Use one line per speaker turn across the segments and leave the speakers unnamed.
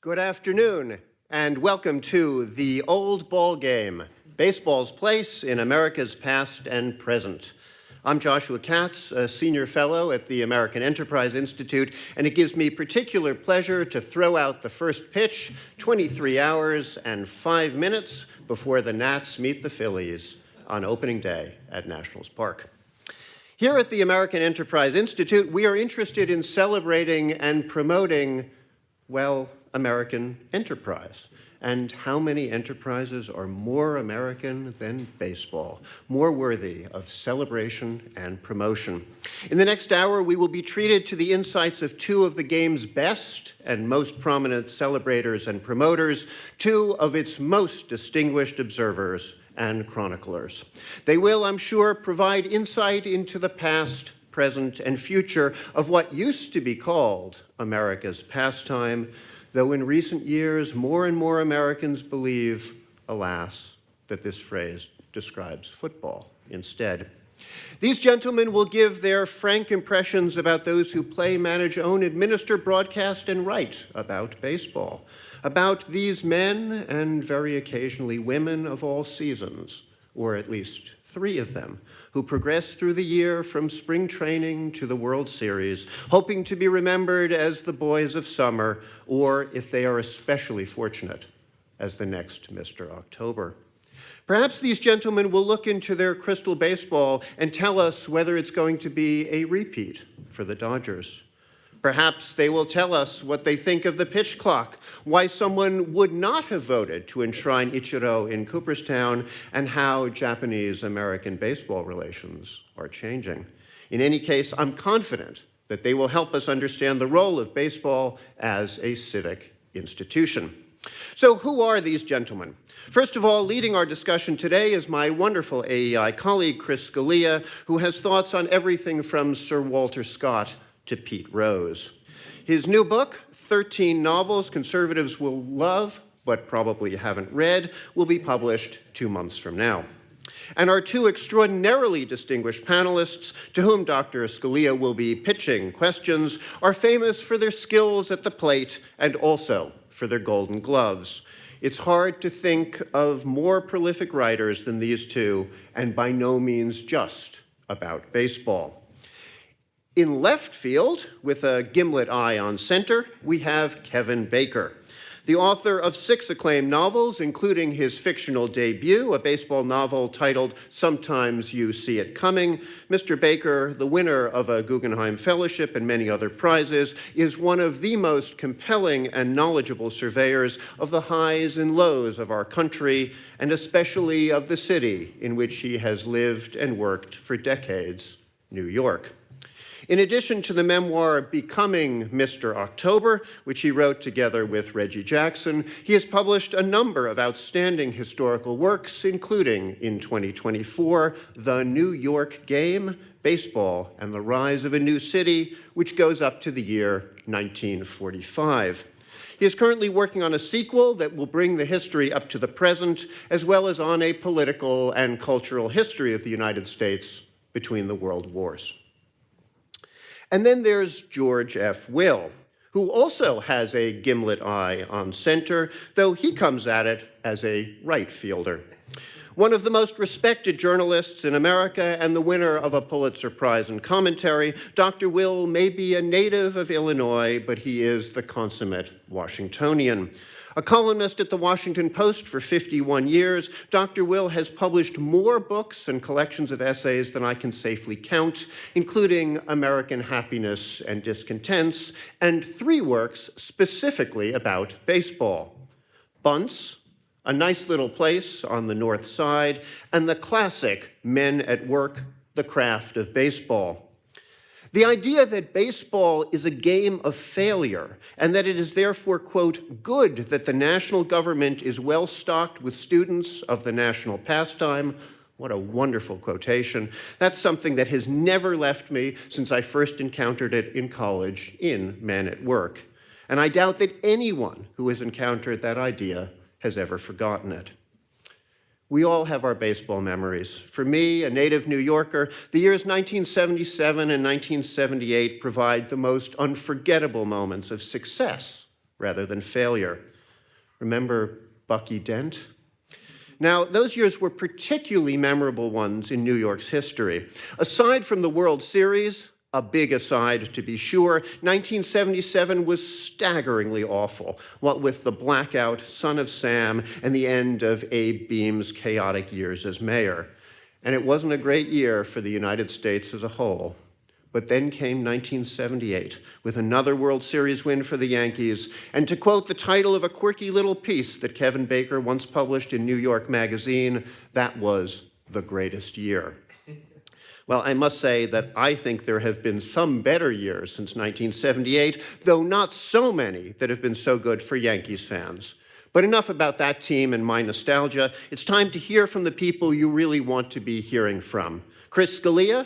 Good afternoon, and welcome to The Old Ball Game, baseball's place in America's past and present. I'm Joshua Katz, a senior fellow at the American Enterprise Institute, and it gives me particular pleasure to throw out the first pitch 23 hours and 5 minutes before the Nats meet the Phillies on opening day at Nationals Park. Here at the American Enterprise Institute, we are interested in celebrating and promoting, well, American enterprise. And how many enterprises are more American than baseball, more worthy of celebration and promotion? In the next hour, we will be treated to the insights of two of the game's best and most prominent celebrators and promoters, two of its most distinguished observers and chroniclers. They will, I'm sure, provide insight into the past, present, and future of what used to be called America's pastime, though in recent years, more and more Americans believe, alas, that this phrase describes football instead. These gentlemen will give their frank impressions about those who play, manage, own, administer, broadcast, and write about baseball, about these men and very occasionally women of all seasons, or at least three of them, who progress through the year from spring training to the World Series, hoping to be remembered as the boys of summer, or, if they are especially fortunate, as the next Mr. October. Perhaps these gentlemen will look into their crystal baseball and tell us whether it's going to be a repeat for the Dodgers. Perhaps they will tell us what they think of the pitch clock, why someone would not have voted to enshrine Ichiro in Cooperstown, and how Japanese-American baseball relations are changing. In any case, I'm confident that they will help us understand the role of baseball as a civic institution. So who are these gentlemen? First of all, leading our discussion today is my wonderful AEI colleague, Chris Scalia, who has thoughts on everything from Sir Walter Scott to Pete Rose. His new book, 13 Novels Conservatives Will Love, but probably haven't read, will be published 2 months from now. And our two extraordinarily distinguished panelists, to whom Dr. Scalia will be pitching questions, are famous for their skills at the plate and also for their golden gloves. It's hard to think of more prolific writers than these two, and by no means just about baseball. In left field, with a gimlet eye on center, we have Kevin Baker, the author of 6 acclaimed novels, including his fictional debut, a baseball novel titled Sometimes You See It Coming. Mr. Baker, the winner of a Guggenheim Fellowship and many other prizes, is one of the most compelling and knowledgeable surveyors of the highs and lows of our country, and especially of the city in which he has lived and worked for decades, New York. In addition to the memoir Becoming Mr. October, which he wrote together with Reggie Jackson, he has published a number of outstanding historical works, including, in 2024, The New York Game, Baseball and the Rise of a New City, which goes up to the year 1945. He is currently working on a sequel that will bring the history up to the present, as well as on a political and cultural history of the United States between the world wars. And then there's George F. Will, who also has a gimlet eye on center, though he comes at it as a right fielder. One of the most respected journalists in America and the winner of a Pulitzer Prize in commentary, Dr. Will may be a native of Illinois, but he is the consummate Washingtonian. A columnist at the Washington Post for 51 years, Dr. Will has published more books and collections of essays than I can safely count, including American Happiness and Discontents, and 3 works specifically about baseball: Bunts, A Nice Little Place on the North Side, and the classic Men at Work, The Craft of Baseball. The idea that baseball is a game of failure and that it is therefore, quote, good that the national government is well stocked with students of the national pastime. What a wonderful quotation. That's something that has never left me since I first encountered it in college in Men at Work. And I doubt that anyone who has encountered that idea has ever forgotten it. We all have our baseball memories. For me, a native New Yorker, the years 1977 and 1978 provide the most unforgettable moments of success rather than failure. Remember Bucky Dent? Now, those years were particularly memorable ones in New York's history. Aside from the World Series, a big aside to be sure, 1977 was staggeringly awful, what with the blackout, Son of Sam, and the end of Abe Beam's chaotic years as mayor. And it wasn't a great year for the United States as a whole. But then came 1978, with another World Series win for the Yankees, and to quote the title of a quirky little piece that Kevin Baker once published in New York Magazine, that was the greatest year. Well, I must say that I think there have been some better years since 1978, though not so many that have been so good for Yankees fans. But enough about that team and my nostalgia. It's time to hear from the people you really want to be hearing from. Chris Scalia,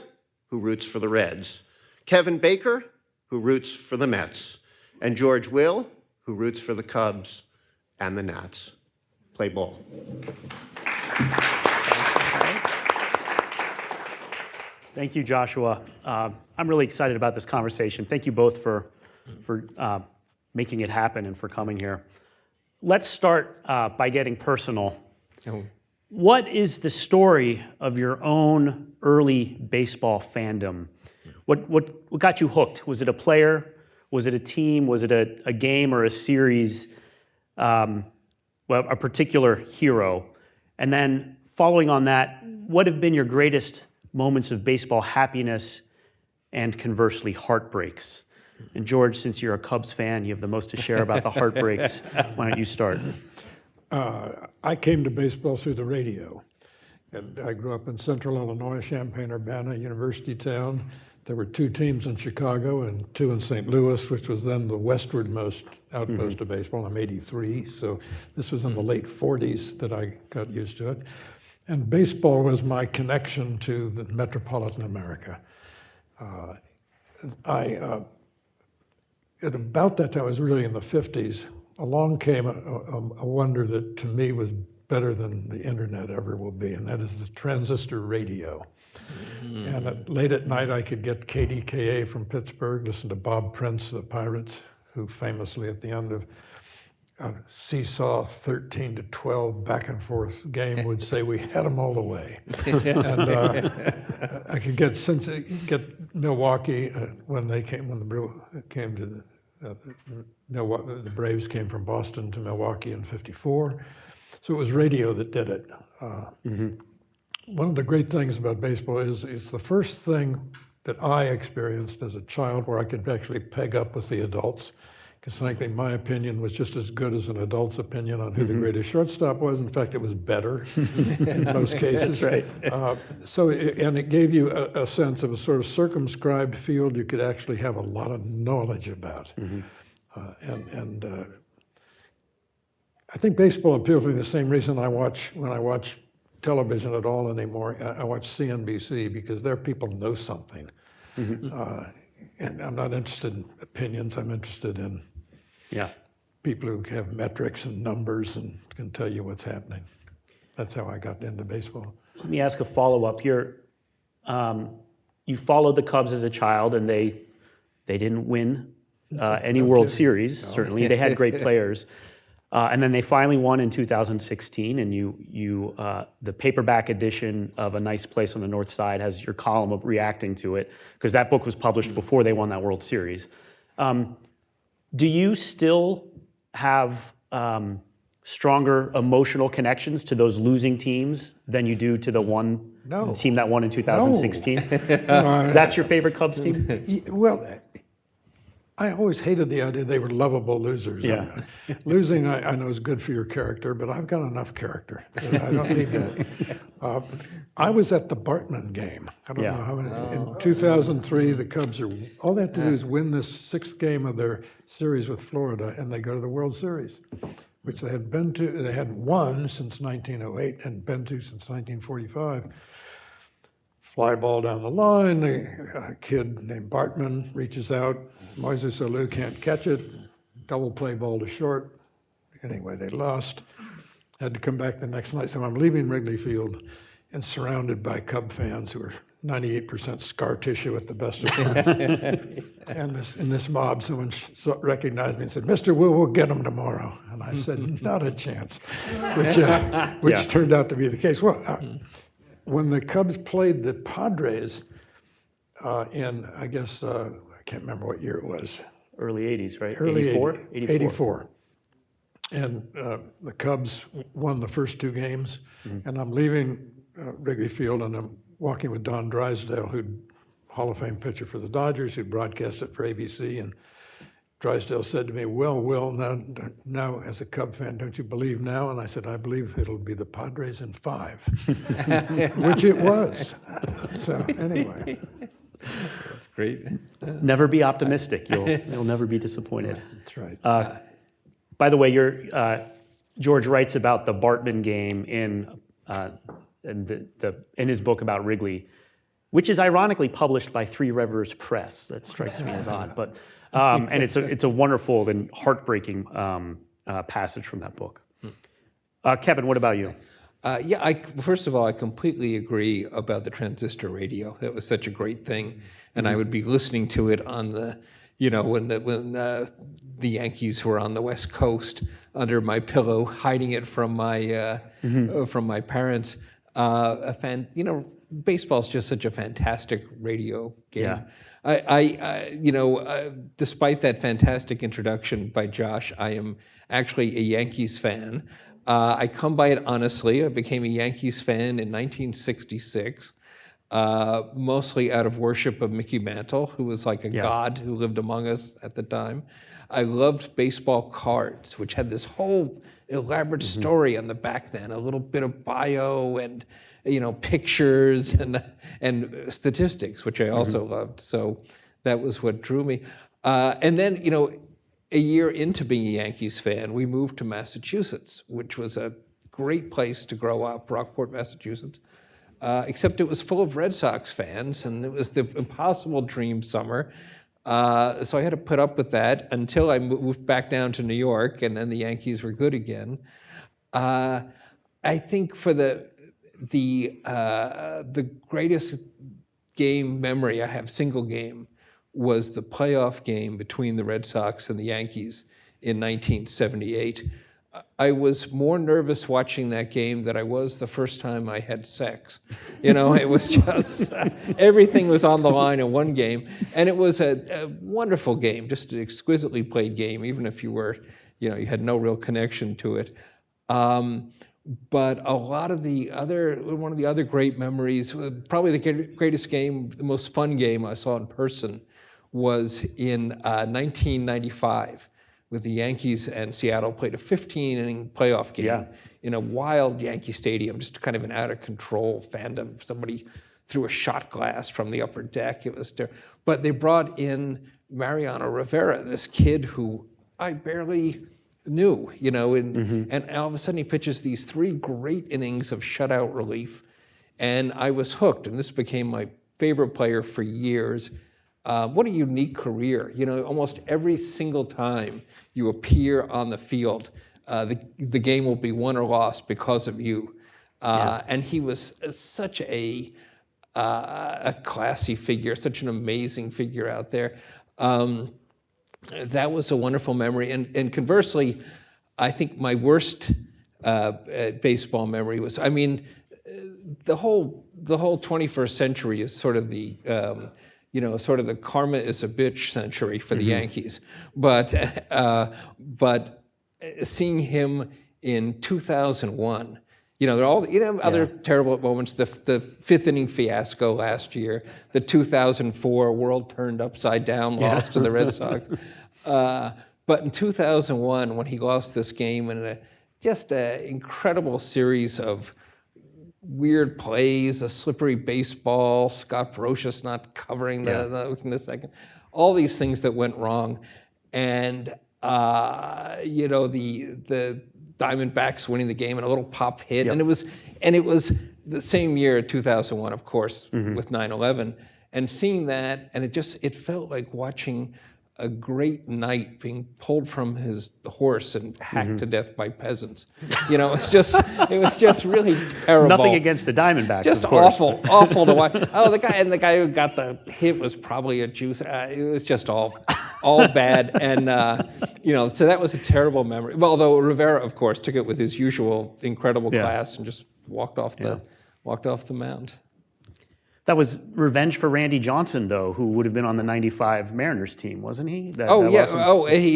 who roots for the Reds, Kevin Baker, who roots for the Mets, and George Will, who roots for the Cubs and the Nats. Play ball.
Thank you, Joshua. I'm really excited about this conversation. Thank you both for making it happen and for coming here. Let's start by getting personal. What is the story of your own early baseball fandom? What got you hooked? Was it a player? Was it a team? Was it a game or a series? A particular hero? And then following on that, what have been your greatest moments of baseball happiness and conversely heartbreaks? And George, since you're a Cubs fan, you have the most to share about the heartbreaks. Why don't you start?
I came to baseball through the radio. And I grew up in central Illinois, Champaign-Urbana, university town. There were 2 teams in Chicago and 2 in St. Louis, which was then the westwardmost outpost of baseball. I'm 83, so this was in the late 40s that I got used to it. And baseball was my connection to the metropolitan America. At about that time, I was really in the 50s, along came a wonder that to me was better than the internet ever will be, and that is the transistor radio. And late at night, I could get KDKA from Pittsburgh, listen to Bob Prince, the Pirates, who famously at the end of a seesaw 13-12 back and forth game would say, "We had them all the way." And I could get Milwaukee when the Braves came from Boston to Milwaukee in '54. So it was radio that did it. One of the great things about baseball is it's the first thing that I experienced as a child where I could actually peg up with the adults. Because frankly, my opinion was just as good as an adult's opinion on who the greatest shortstop was. In fact, it was better in most cases.
That's right.
And it gave you a sense of a sort of circumscribed field you could actually have a lot of knowledge about. I think baseball appealed to me the same reason when I watch television at all anymore. I watch CNBC because their people know something. And I'm not interested in opinions. I'm interested in people who have metrics and numbers and can tell you what's happening. That's how I got into baseball.
Let me ask a follow-up here. You followed the Cubs as a child, and they didn't win any World Series, certainly. They had great players. And then they finally won in 2016, and the paperback edition of A Nice Place on the North Side has your column of reacting to it, because that book was published before they won that World Series. Do you still have stronger emotional connections to those losing teams than you do to the team that won in 2016?
No.
That's your favorite Cubs team?
Well, I always hated the idea they were lovable losers.
Yeah.
Losing, I know, is good for your character, but I've got enough character. I don't need that. I was at the Bartman game. I don't know how many. In 2003, the Cubs all they have to do is win this 6th game of their series with Florida, and they go to the World Series, which they had been to. They had won since 1908 and been to since 1945. Fly ball down the line, a kid named Bartman reaches out, Moises Alou can't catch it, double play ball to short. Anyway, they lost, had to come back the next night. So I'm leaving Wrigley Field and surrounded by Cub fans who are 98% scar tissue at the best of times. And in this mob, someone recognized me and said, "Mr. Wu, we'll get him tomorrow." And I said, "Not a chance," which turned out to be the case. Well, when the Cubs played the Padres in, I guess, I can't remember what year it was.
Early 80s, right?
Early
84?
84. And the Cubs won the first two games. And I'm leaving Wrigley Field, and I'm walking with Don Drysdale, who'd Hall of Fame pitcher for the Dodgers, who'd broadcast it for ABC. And Drysdale said to me, "Well, Will, now as a Cub fan, don't you believe now?" And I said, "I believe it'll be the Padres in 5," which it was. So anyway.
That's great.
Never be optimistic. You'll never be disappointed.
That's right.
By the way, George writes about the Bartman game in his book about Wrigley, which is ironically published by Three Rivers Press. That strikes me as odd, but and it's a wonderful and heartbreaking passage from that book. Kevin, what about you?
First of all, I completely agree about the transistor radio. That was such a great thing, and I would be listening to it on the, when the Yankees were on the West Coast, under my pillow, hiding it from my parents. Baseball's just such a fantastic radio game.
Yeah.
Despite that fantastic introduction by Josh, I am actually a Yankees fan. I come by it honestly. I became a Yankees fan in 1966, mostly out of worship of Mickey Mantle, who was like a god who lived among us at the time. I loved baseball cards, which had this whole elaborate story on the back then, a little bit of bio and pictures and statistics, which I also loved. So that was what drew me. And then, a year into being a Yankees fan, we moved to Massachusetts, which was a great place to grow up, Rockport, Massachusetts, except it was full of Red Sox fans, and it was the impossible dream summer. So I had to put up with that until I moved back down to New York, and then the Yankees were good again. I think for the greatest game memory I have, single game, was the playoff game between the Red Sox and the Yankees in 1978. I was more nervous watching that game than I was the first time I had sex. It was just, everything was on the line in one game. And it was a wonderful game, just an exquisitely played game, even if you were, you had no real connection to it. But one of the other great memories, probably the greatest game, the most fun game I saw in person, was in 1995, with the Yankees and Seattle played a 15-inning playoff game in a wild Yankee Stadium, just kind of an out-of-control fandom. Somebody threw a shot glass from the upper deck. It was but they brought in Mariano Rivera, this kid who I barely knew, and all of a sudden he pitches these 3 great innings of shutout relief, and I was hooked, and this became my favorite player for years. What a unique career. Almost every single time you appear on the field, the game will be won or lost because of you. And he was such a classy figure, such an amazing figure out there. That was a wonderful memory. And conversely, I think my worst baseball memory was, the whole 21st century is sort of the sort of the karma is a bitch century for the Yankees. But seeing him in 2001, there are all other terrible moments. The 5th inning fiasco last year, the 2004 world turned upside down loss to the Red Sox. But in 2001, when he lost this game in just an incredible series of weird plays, a slippery baseball, Scott Brocious not covering the second, all these things that went wrong, and the Diamondbacks winning the game and a little pop hit, and it was the same year, 2001, of course, with 9/11, and seeing that, and it felt like watching a great knight being pulled from his horse and hacked to death by peasants. You know, it was just really terrible.
Nothing against the Diamondbacks,
Just
of course.
awful to watch. Oh, the guy who got the hit was probably a Jew. It was just all bad, and you know, so that was a terrible memory. Well, although Rivera, of course, took it with his usual incredible class and just walked off the mound.
That was revenge for Randy Johnson, though, who would have been on the '95 Mariners team, wasn't he?
He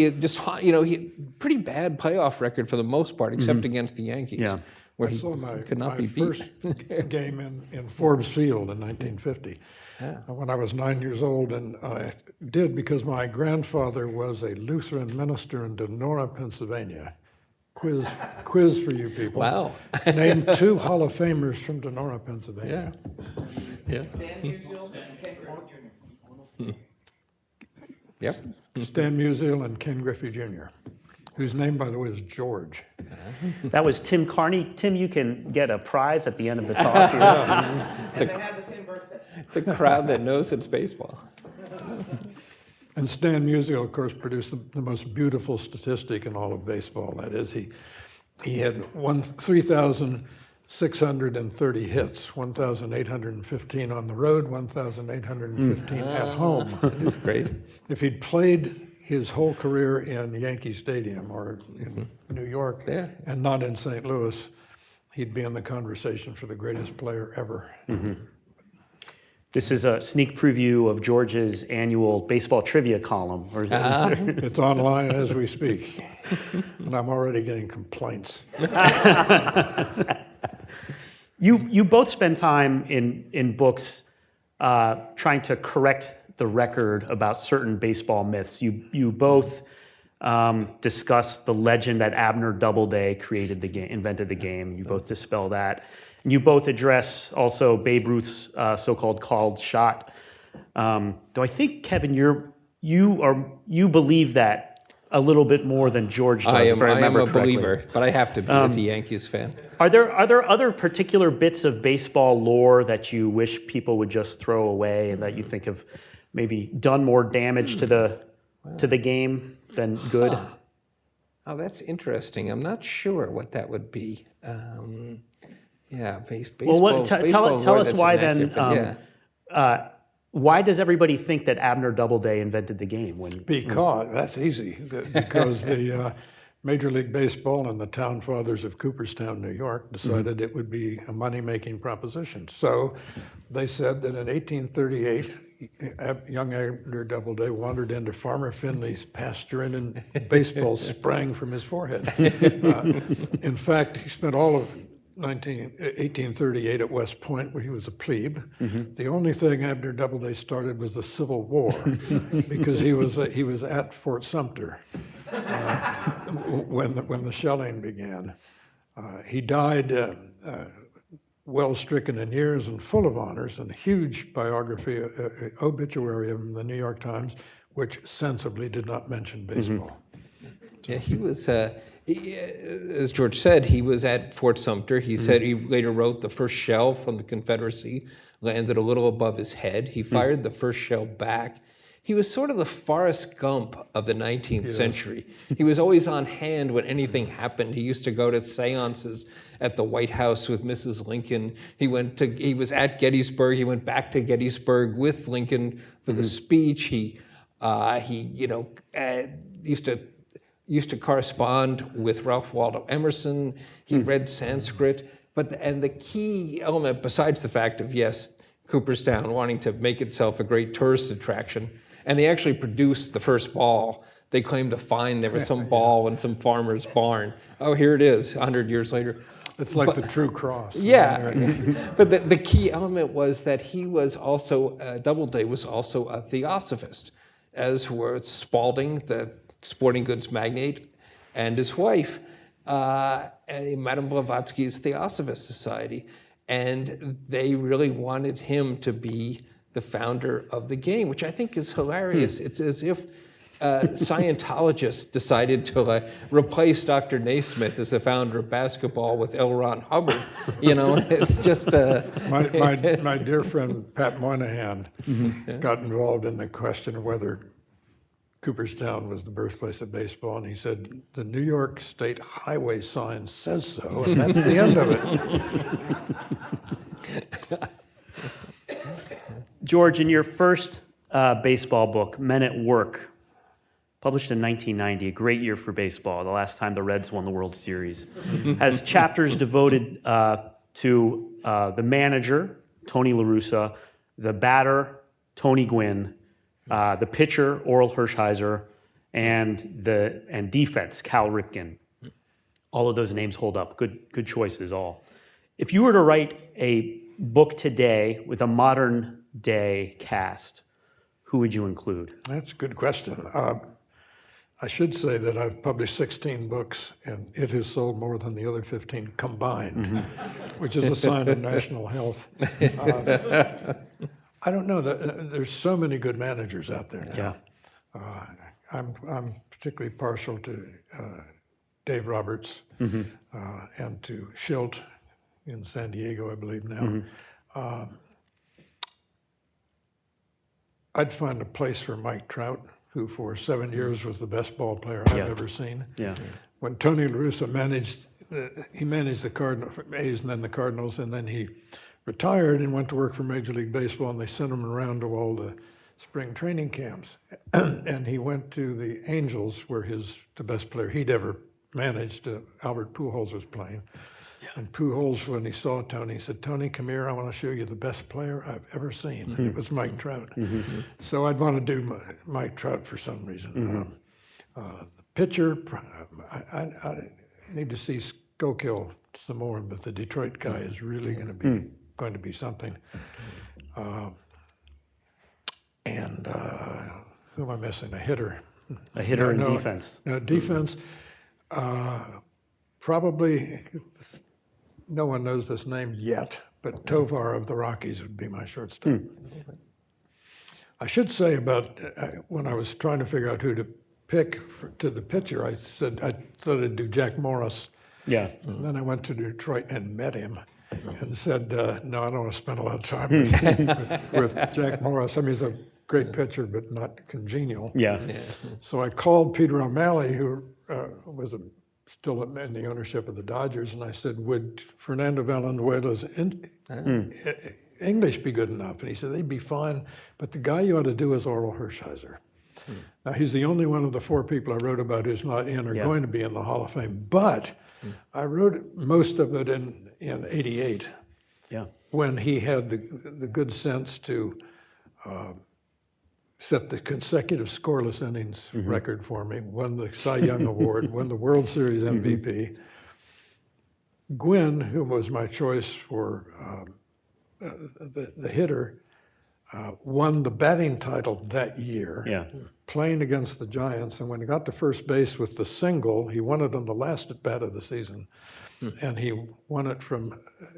just, you know, he pretty bad playoff record for the most part, except against the Yankees, where he could not be beat.
First game in Forbes Field in 1950, when I was 9 years old, and I did because my grandfather was a Lutheran minister in Donora, Pennsylvania. Quiz for you people.
Wow.
Name 2 Hall of Famers from Donora, Pennsylvania.
Yeah. Yep.
Stan Musial and Ken Griffey Jr., whose name, by the way, is George.
That was Tim Carney. Tim, you can get a prize at the end of the talk.
And they have the same birthday.
It's a crowd that knows it's baseball.
And Stan Musial, of course, produced the most beautiful statistic in all of baseball. That is, he had 3,630 hits, 1,815 on the road, 1,815 at home.
That's great.
If he'd played his whole career in Yankee Stadium or in New York and not in St. Louis, he'd be in the conversation for the greatest player ever.
This is a sneak preview of George's annual baseball trivia column.
It's online as we speak, and I'm already getting complaints.
You both spend time in books trying to correct the record about certain baseball myths. You both discuss the legend that Abner Doubleday invented the game. You both dispel that. And you both address also Babe Ruth's so-called called shot. Though I think, Kevin, you believe that a little bit more than George does.
I am a
correctly.
believer, but I have to be as a Yankees fan.
Are there other particular bits of baseball lore that you wish people would just throw away and that you think have maybe done more damage to the game than good?
Oh, that's interesting. I'm not sure what that would be. Baseball.
Well, tell us why then. Why does everybody think that Abner Doubleday invented the game?
Because that's easy. Because the Major League Baseball and the town fathers of Cooperstown, New York, decided it would be a money-making proposition. So they said that in 1838, young Abner Doubleday wandered into Farmer Finley's pasture and baseballs sprang from his forehead. In fact, he spent all of 1838 at West Point, where he was a plebe. The only thing Abner Doubleday started was the Civil War, because he was at Fort Sumter when the shelling began. He died well-stricken in years and full of honors, and a huge biography, obituary of him in the New York Times, which sensibly did not mention baseball.
Yeah, he was, as George said, he was at Fort Sumter. He said he later wrote the first shell from the Confederacy landed a little above his head. He fired the first shell back. He was sort of the Forrest Gump of the 19th century. He was always on hand when anything happened. He used to go to seances at the White House with Mrs. Lincoln. He was at Gettysburg. He went back to Gettysburg with Lincoln for the speech. He used to correspond with Ralph Waldo Emerson. He read Sanskrit. And the key element, besides the fact of, yes, Cooperstown wanting to make itself a great tourist attraction, and they actually produced the first ball. They claimed to find there was some ball in some farmer's barn. Oh, here it is, 100 years later.
It's like the True Cross.
Yeah, but the key element was that he was also, Doubleday was also a theosophist, as were Spalding, the sporting goods magnate, and his wife, Madame Blavatsky's Theosophist Society. And they really wanted him to be the founder of the game, which I think is hilarious. It's as if Scientologists decided to replace Dr. Naismith as the founder of basketball with L. Ron Hubbard. You know, it's just
my dear friend Pat Moynihan got involved in the question of whether Cooperstown was the birthplace of baseball, and he said, the New York State highway sign says so, and that's the end of it.
George, in your first baseball book, Men at Work, published in 1990, a great year for baseball, the last time the Reds won the World Series, has chapters devoted to the manager, Tony La Russa, the batter, Tony Gwynn, the pitcher, Orel Hershiser, and defense, Cal Ripken. All of those names hold up. Good choices, all. If you were to write a book today with a modern day cast, who would you include?
That's a good question. I should say that I've published 16 books, and it has sold more than the other 15 combined, which is a sign of national health. I don't know, there's so many good managers out there now.
Yeah.
I'm particularly partial to Dave Roberts and to Schilt in San Diego, I believe now. I'd find a place for Mike Trout, who for 7 years was the best ball player I've ever seen.
Yeah.
When Tony La Russa managed the Cardinals, A's and then the Cardinals, and then he retired and went to work for Major League Baseball, and they sent him around to all the spring training camps. And he went to the Angels, where the best player he'd ever managed, Albert Pujols, was playing. And Pujols, when he saw Tony, he said, "Tony, come here, I want to show you the best player I've ever seen." And it was Mike Trout. So I'd want to do Mike Trout for some reason. The pitcher, I need to see Skokiel some more, but the Detroit guy is really going to be something. And who am I missing? A hitter.
A hitter in defense.
No, defense. Probably, no one knows this name yet, but Tovar of the Rockies would be my shortstop. I should say about when I was trying to figure out who to pick to the pitcher, I said I thought I'd do Jack Morris.
Yeah.
And then I went to Detroit and met him and said, no, I don't want to spend a lot of time with Jack Morris. I mean, he's a great pitcher, but not congenial.
Yeah.
So I called Peter O'Malley, who was still in the ownership of the Dodgers, and I said, would Fernando Valenzuela's English be good enough? And he said, they'd be fine, but the guy you ought to do is Orel Hershiser. Now, he's the only one of the four people I wrote about who's not in or going to be in the Hall of Fame, but I wrote most of it in '88 when he had the good sense to set the consecutive scoreless innings record for me, won the Cy Young Award, won the World Series MVP. Gwynn, who was my choice for the hitter, won the batting title that year, playing against the Giants. And when he got to first base with the single, he won it on the last at bat of the season. And he won it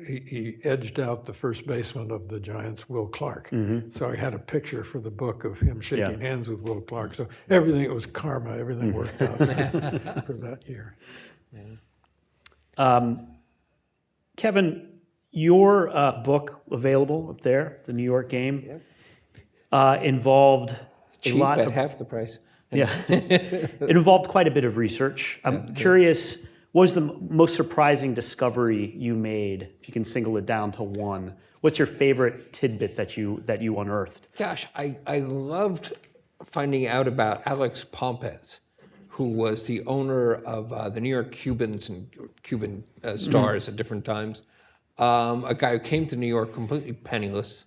he edged out the first baseman of the Giants, Will Clark. So I had a picture for the book of him shaking hands with Will Clark. So everything, it was karma, everything worked out for that year.
Kevin, your book available up there, The New York Game, involved
Cheap
a lot
at
of
half the price.
it involved quite a bit of research. I'm curious, what was the most surprising discovery you made? If you can single it down to one, what's your favorite tidbit that you unearthed?
Gosh, I loved finding out about Alex Pompez, who was the owner of the New York Cubans and Cuban Stars at different times. A guy who came to New York completely penniless,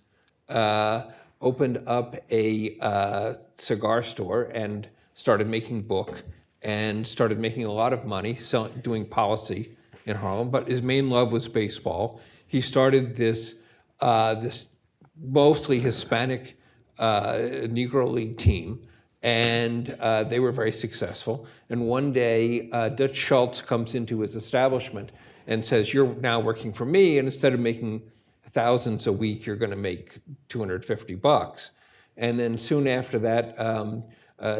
opened up a cigar store and started making book and started making a lot of money doing policy in Harlem. But his main love was baseball. He started this mostly Hispanic Negro League team, and they were very successful. And one day, Dutch Schultz comes into his establishment and says, "You're now working for me, and instead of making thousands a week, you're going to make $250." And then soon after that,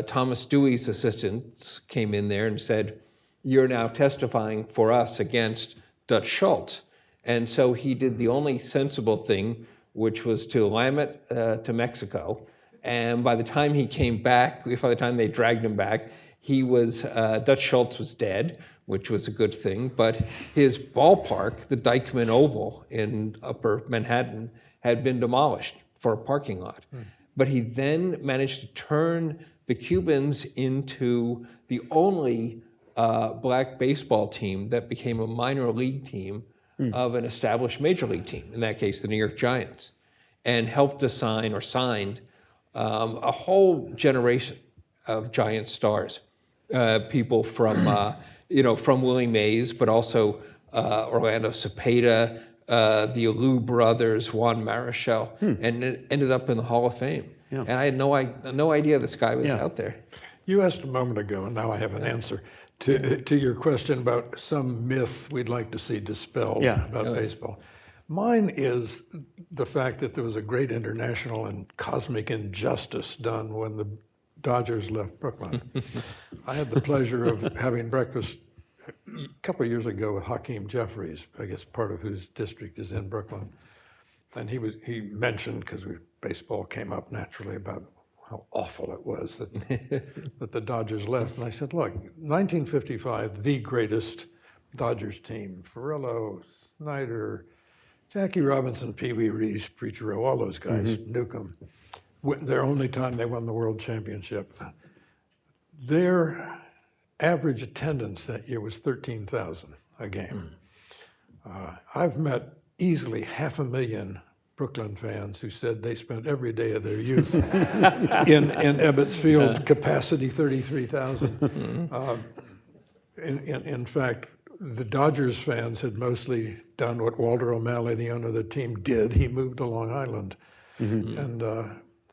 Thomas Dewey's assistants came in there and said, "You're now testifying for us against Dutch Schultz." And so he did the only sensible thing, which was to lam it to Mexico And by the time he came back, by the time they dragged him back, he was, Dutch Schultz was dead, which was a good thing, but his ballpark, the Dyckman Oval in Upper Manhattan, had been demolished for a parking lot. But he then managed to turn the Cubans into the only black baseball team that became a minor league team of an established major league team, in that case, the New York Giants, and helped to signed a whole generation of Giant stars, people from, from Willie Mays, but also Orlando Cepeda, the Alou brothers, Juan Marichal, and it ended up in the Hall of Fame.
Yeah.
And I had no idea this guy was out there.
You asked a moment ago, and now I have an answer to your question about some myth we'd like to see dispelled about baseball. Mine is the fact that there was a great international and cosmic injustice done when the Dodgers left Brooklyn. I had the pleasure of having breakfast a couple of years ago with Hakeem Jeffries, I guess part of whose district is in Brooklyn. And he mentioned, because baseball came up naturally, about how awful it was that the Dodgers left. And I said, look, 1955, the greatest Dodgers team, Ferrello, Snyder, Jackie Robinson, Pee Wee Reese, Preachero, all those guys, Newcomb. Their only time they won the World Championship. Their average attendance that year was 13,000 a game. I've met easily 500,000 Brooklyn fans who said they spent every day of their youth in Ebbets Field, capacity 33,000. In fact, the Dodgers fans had mostly done what Walter O'Malley, the owner of the team, did. He moved to Long Island. And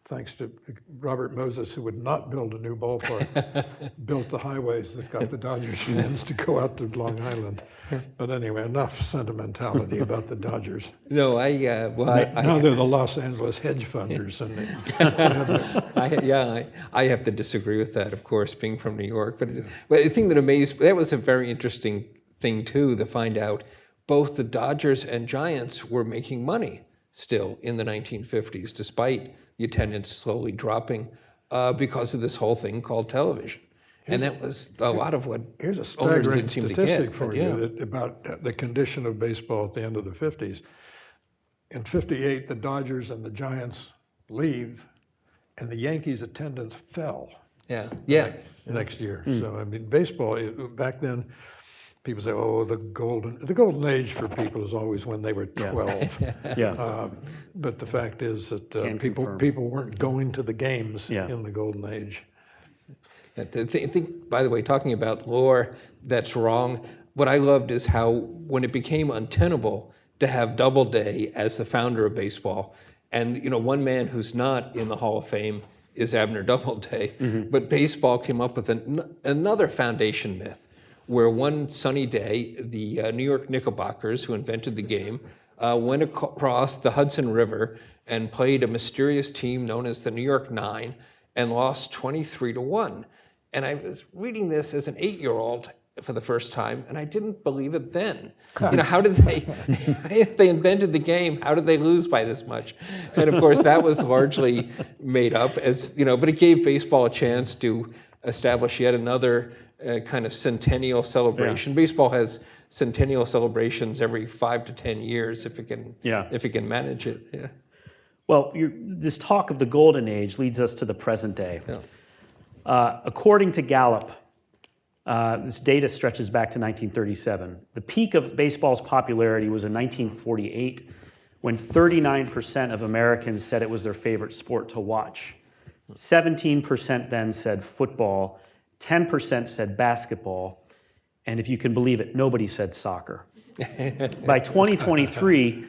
thanks to Robert Moses, who would not build a new ballpark, built the highways that got the Dodgers fans to go out to Long Island. But anyway, enough sentimentality about the Dodgers.
No,
Now they're the Los Angeles hedge funders.
I have to disagree with that, of course, being from New York. But the thing that was a very interesting thing, too, to find out both the Dodgers and Giants were making money still in the 1950s, despite the attendance slowly dropping because of this whole thing called television. And that was a lot of what
Here's a
owners
staggering
didn't seem to
statistic
get.
for you about the condition of baseball at the end of the 50s. In 58, the Dodgers and the Giants leave, and the Yankees' attendance fell next year. So, I mean, baseball, back then, people say, oh, the golden age for people is always when they were 12. But the fact is that people weren't going to the games in the golden age.
I think, by the way, talking about lore that's wrong, what I loved is how when it became untenable to have Doubleday as the founder of baseball, and one man who's not in the Hall of Fame is Abner Doubleday, but baseball came up with another foundation myth, where one sunny day, the New York Knickerbockers, who invented the game, went across the Hudson River and played a mysterious team known as the New York Nine and lost 23-1. And I was reading this as an 8-year-old for the first time, and I didn't believe it then. How did they, if they invented the game, how did they lose by this much? And of course, that was largely made up as, but it gave baseball a chance to establish yet another kind of centennial celebration. Baseball has centennial celebrations every 5 to 10 years if it can manage it.
Well, this talk of the golden age leads us to the present day. According to Gallup, this data stretches back to 1937. The peak of baseball's popularity was in 1948, when 39% of Americans said it was their favorite sport to watch. 17% then said football, 10% said basketball, and if you can believe it, nobody said soccer. By 2023,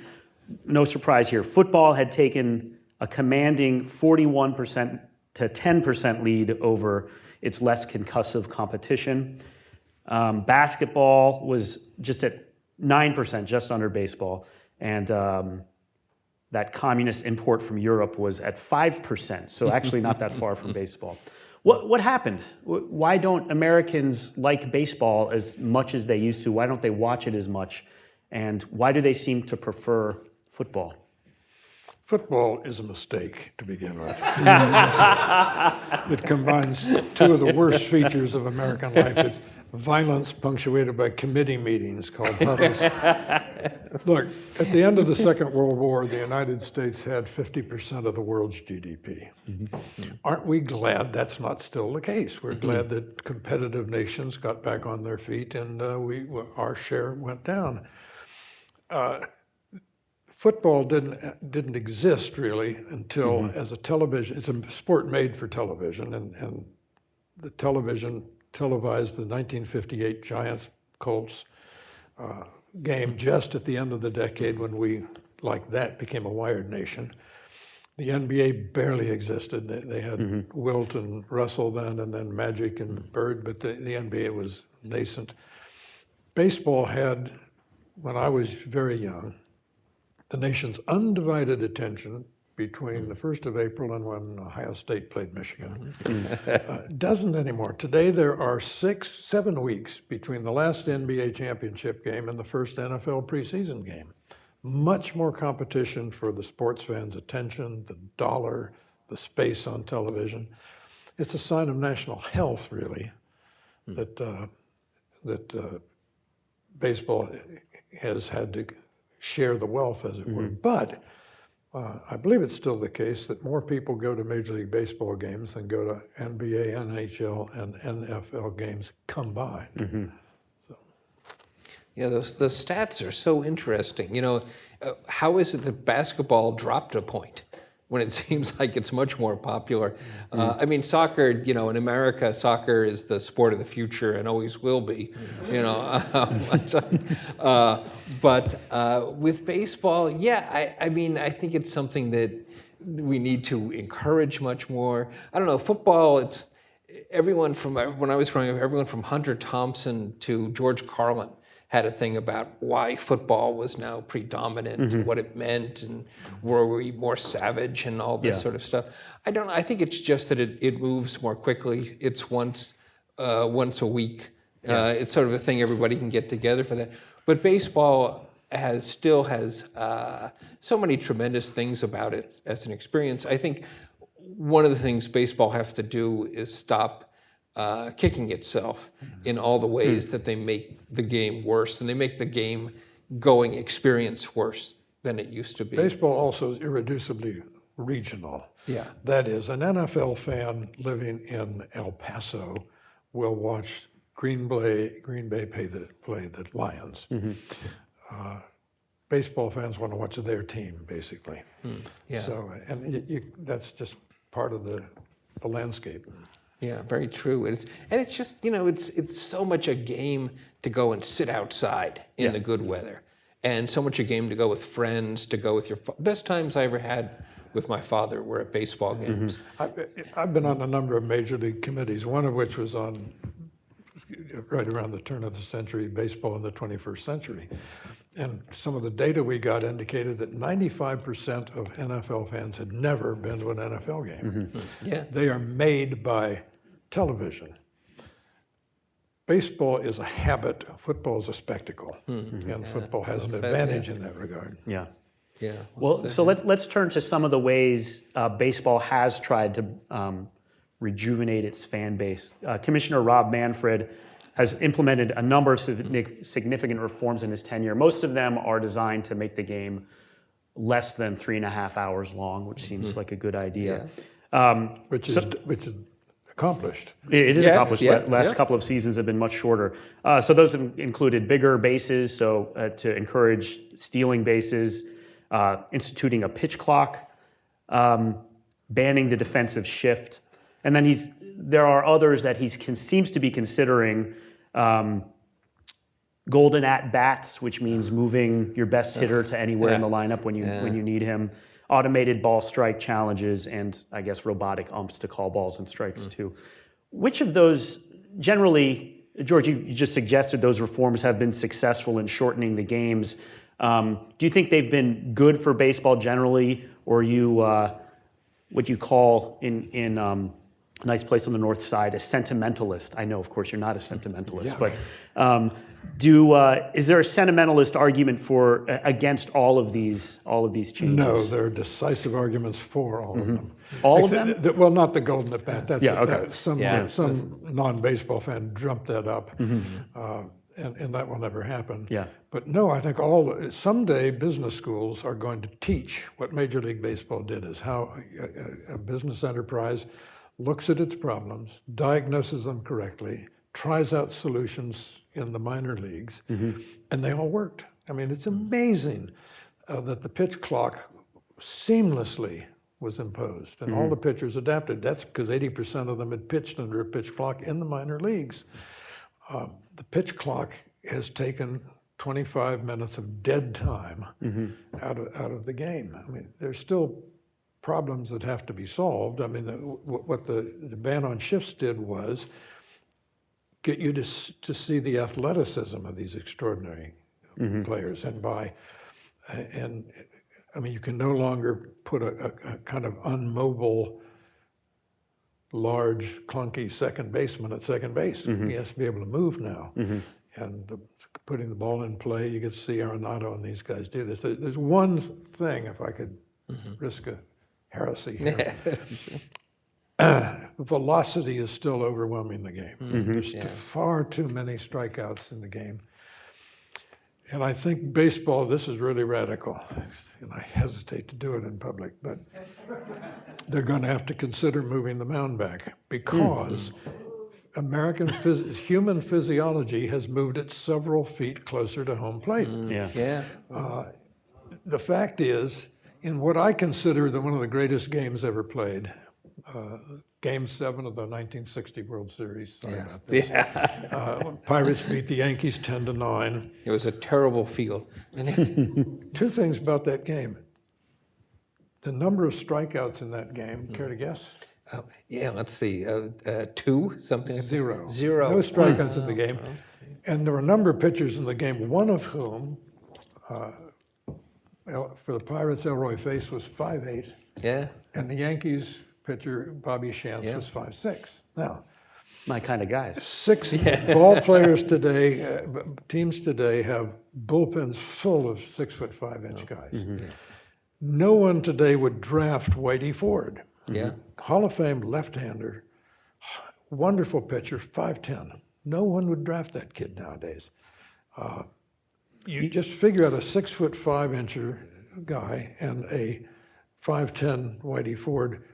no surprise here, football had taken a commanding 41% to 10% lead over its less concussive competition. Basketball was just at 9%, just under baseball, and that communist import from Europe was at 5%, so actually not that far from baseball. What happened? Why don't Americans like baseball as much as they used to? Why don't they watch it as much? And why do they seem to prefer football?
Football is a mistake to begin with. It combines two of the worst features of American life. It's violence punctuated by committee meetings called huddles. Look, at the end of the Second World War, the United States had 50% of the world's GDP. Aren't we glad that's not still the case? We're glad that competitive nations got back on their feet and our share went down. Football didn't exist really until as a television. It's a sport made for television, and the television televised the 1958 Giants-Colts game just at the end of the decade when we, like that, became a wired nation. The NBA barely existed. They had Wilt and Russell then, and then Magic and Bird, but the NBA was nascent. Baseball had, when I was very young, the nation's undivided attention between the 1st of April and when Ohio State played Michigan. Doesn't anymore. Today there are 7 weeks between the last NBA championship game and the first NFL preseason game. Much more competition for the sports fans' attention, the dollar, the space on television. It's a sign of national health, really, that baseball has had to share the wealth, as it were. But I believe it's still the case that more people go to Major League Baseball games than go to NBA, NHL, and NFL games combined.
Yeah, those stats are so interesting. How is it that basketball dropped a point when it seems like it's much more popular? I mean, soccer, in America, soccer is the sport of the future and always will be, But with baseball, yeah, I mean, I think it's something that we need to encourage much more. I don't know, football, it's everyone from, when I was growing up, everyone from Hunter Thompson to George Carlin had a thing about why football was now predominant and what it meant and were we more savage and all this sort of stuff. I think it's just that it moves more quickly. It's once a week. It's sort of a thing everybody can get together for that. But baseball still has so many tremendous things about it as an experience. I think one of the things baseball has to do is stop kicking itself in all the ways that they make the game worse, and they make the game going experience worse than it used to be.
Baseball also is irreducibly regional.
Yeah.
That is, an NFL fan living in El Paso will watch Green Bay play the Lions. Baseball fans want to watch their team, basically.
Yeah.
So, and that's just part of the landscape.
Yeah, very true. It's just, it's so much a game to go and sit outside in the good weather, and so much a game to go with friends, to go with your best times I ever had with my father were at baseball games.
I've been on a number of major league committees, one of which was on right around the turn of the century, baseball in the 21st century. And some of the data we got indicated that 95% of NFL fans had never been to an NFL game.
Yeah.
They are made by television. Baseball is a habit, football is a spectacle, and football has an advantage in that regard.
Yeah.
Yeah.
Well, so let's turn to some of the ways baseball has tried to rejuvenate its fan base. Commissioner Rob Manfred has implemented a number of significant reforms in his tenure. Most of them are designed to make the game less than 3.5 hours long, which seems like a good idea.
Which is accomplished.
It is
Yes,
accomplished. Last couple of seasons have been much shorter. So those have included bigger bases, so to encourage stealing bases, instituting a pitch clock, banning the defensive shift, and then there are others that he seems to be considering. Golden at-bats, which means moving your best hitter to anywhere in the lineup when you need him. Automated ball strike challenges, and I guess robotic umps to call balls and strikes too. Which of those, generally, George, you just suggested those reforms have been successful in shortening the games. Do you think they've been good for baseball generally, or what you call in nice place on the north side, a sentimentalist. I know, of course, you're not a sentimentalist,
Yeah.
but is there a sentimentalist argument against all of these changes?
No, there are decisive arguments for all of them.
All of them?
Well, not the golden at bat. That's
Yeah, okay.
Some non-baseball fan dreamt that up, and that will never happen.
Yeah.
But no, I think someday business schools are going to teach what Major League Baseball did, is how a business enterprise looks at its problems, diagnoses them correctly, tries out solutions in the minor leagues, and they all worked. I mean, it's amazing that the pitch clock seamlessly was imposed, and all the pitchers adapted. That's because 80% of them had pitched under a pitch clock in the minor leagues. The pitch clock has taken 25 minutes of dead time out of the game. I mean, there's still problems that have to be solved. I mean, what the ban on shifts did was get you to see the athleticism of these extraordinary players, and I mean, you can no longer put a kind of unmobile, large, clunky second baseman at second base. He has to be able to move now. And putting the ball in play, you get to see Arenado and these guys do this. There's one thing, if I could risk a heresy here. Velocity is still overwhelming the game. There's far too many strikeouts in the game. And I think baseball, this is really radical, and I hesitate to do it in public, but they're going to have to consider moving the mound back, because American human physiology has moved it several feet closer to home plate. The fact is, in what I consider one of the greatest games ever played, Game 7 of the 1960 World Series. Sorry about this. When Pirates beat the Yankees 10-9.
It was a terrible field.
Two things about that game. The number of strikeouts in that game, care to guess?
Let's see, 2, something?
Zero.
Zero.
No strikeouts in the game. And there were a number of pitchers in the game, one of whom, for the Pirates, Elroy Face was 5'8".
Yeah.
And the Yankees pitcher, Bobby Shantz, was 5'6". Now,
My kind of guys.
6 ball players today, teams today have bullpens full of 6'5" guys. No one today would draft Whitey Ford. Hall of Fame left-hander, wonderful pitcher, 5'10". No one would draft that kid nowadays. You just figure out a 6'5" guy and a 5'10" Whitey Ford.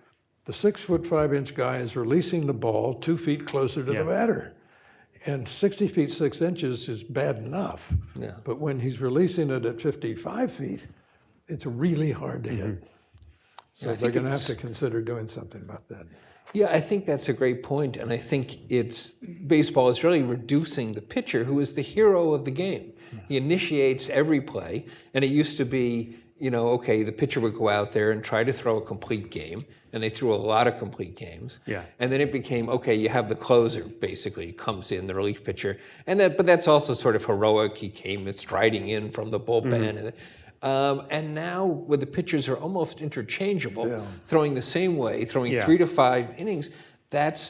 The 6'5" guy is releasing the ball 2 feet closer to the batter. And 60 feet 6 inches is bad enough. But when he's releasing it at 55 feet, it's really hard to hit. So they're going to have to consider doing something about that.
Yeah, I think that's a great point, and I think baseball is really reducing the pitcher, who is the hero of the game. He initiates every play, and it used to be, okay, the pitcher would go out there and try to throw a complete game, and they threw a lot of complete games. And then it became, okay, you have the closer, basically, comes in, the relief pitcher, but that's also sort of heroic. He came striding in from the bullpen, and now where the pitchers are almost interchangeable, throwing the same way, throwing 3 to 5 innings,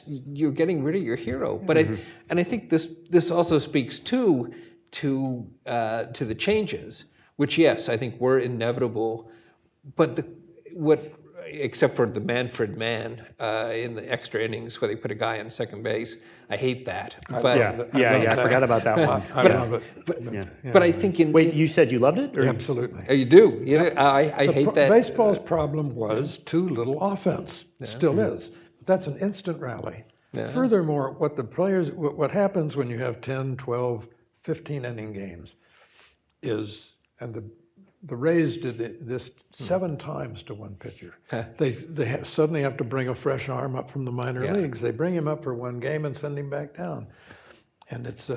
you're getting rid of your hero. But I think this also speaks to the changes, which yes, I think were inevitable. But except for the Manfred Man in the extra innings where they put a guy on second base, I hate that.
I forgot about that one.
I love it.
But I think
Wait, you said you loved it? Or?
Absolutely.
You do. I hate that.
Baseball's problem was too little offense. Still is. That's an instant rally. Furthermore, what happens when you have 10, 12, 15 inning games is, and the Rays did this 7 times to one pitcher. They suddenly have to bring a fresh arm up from the minor leagues. They bring him up for one game and send him back down, and it's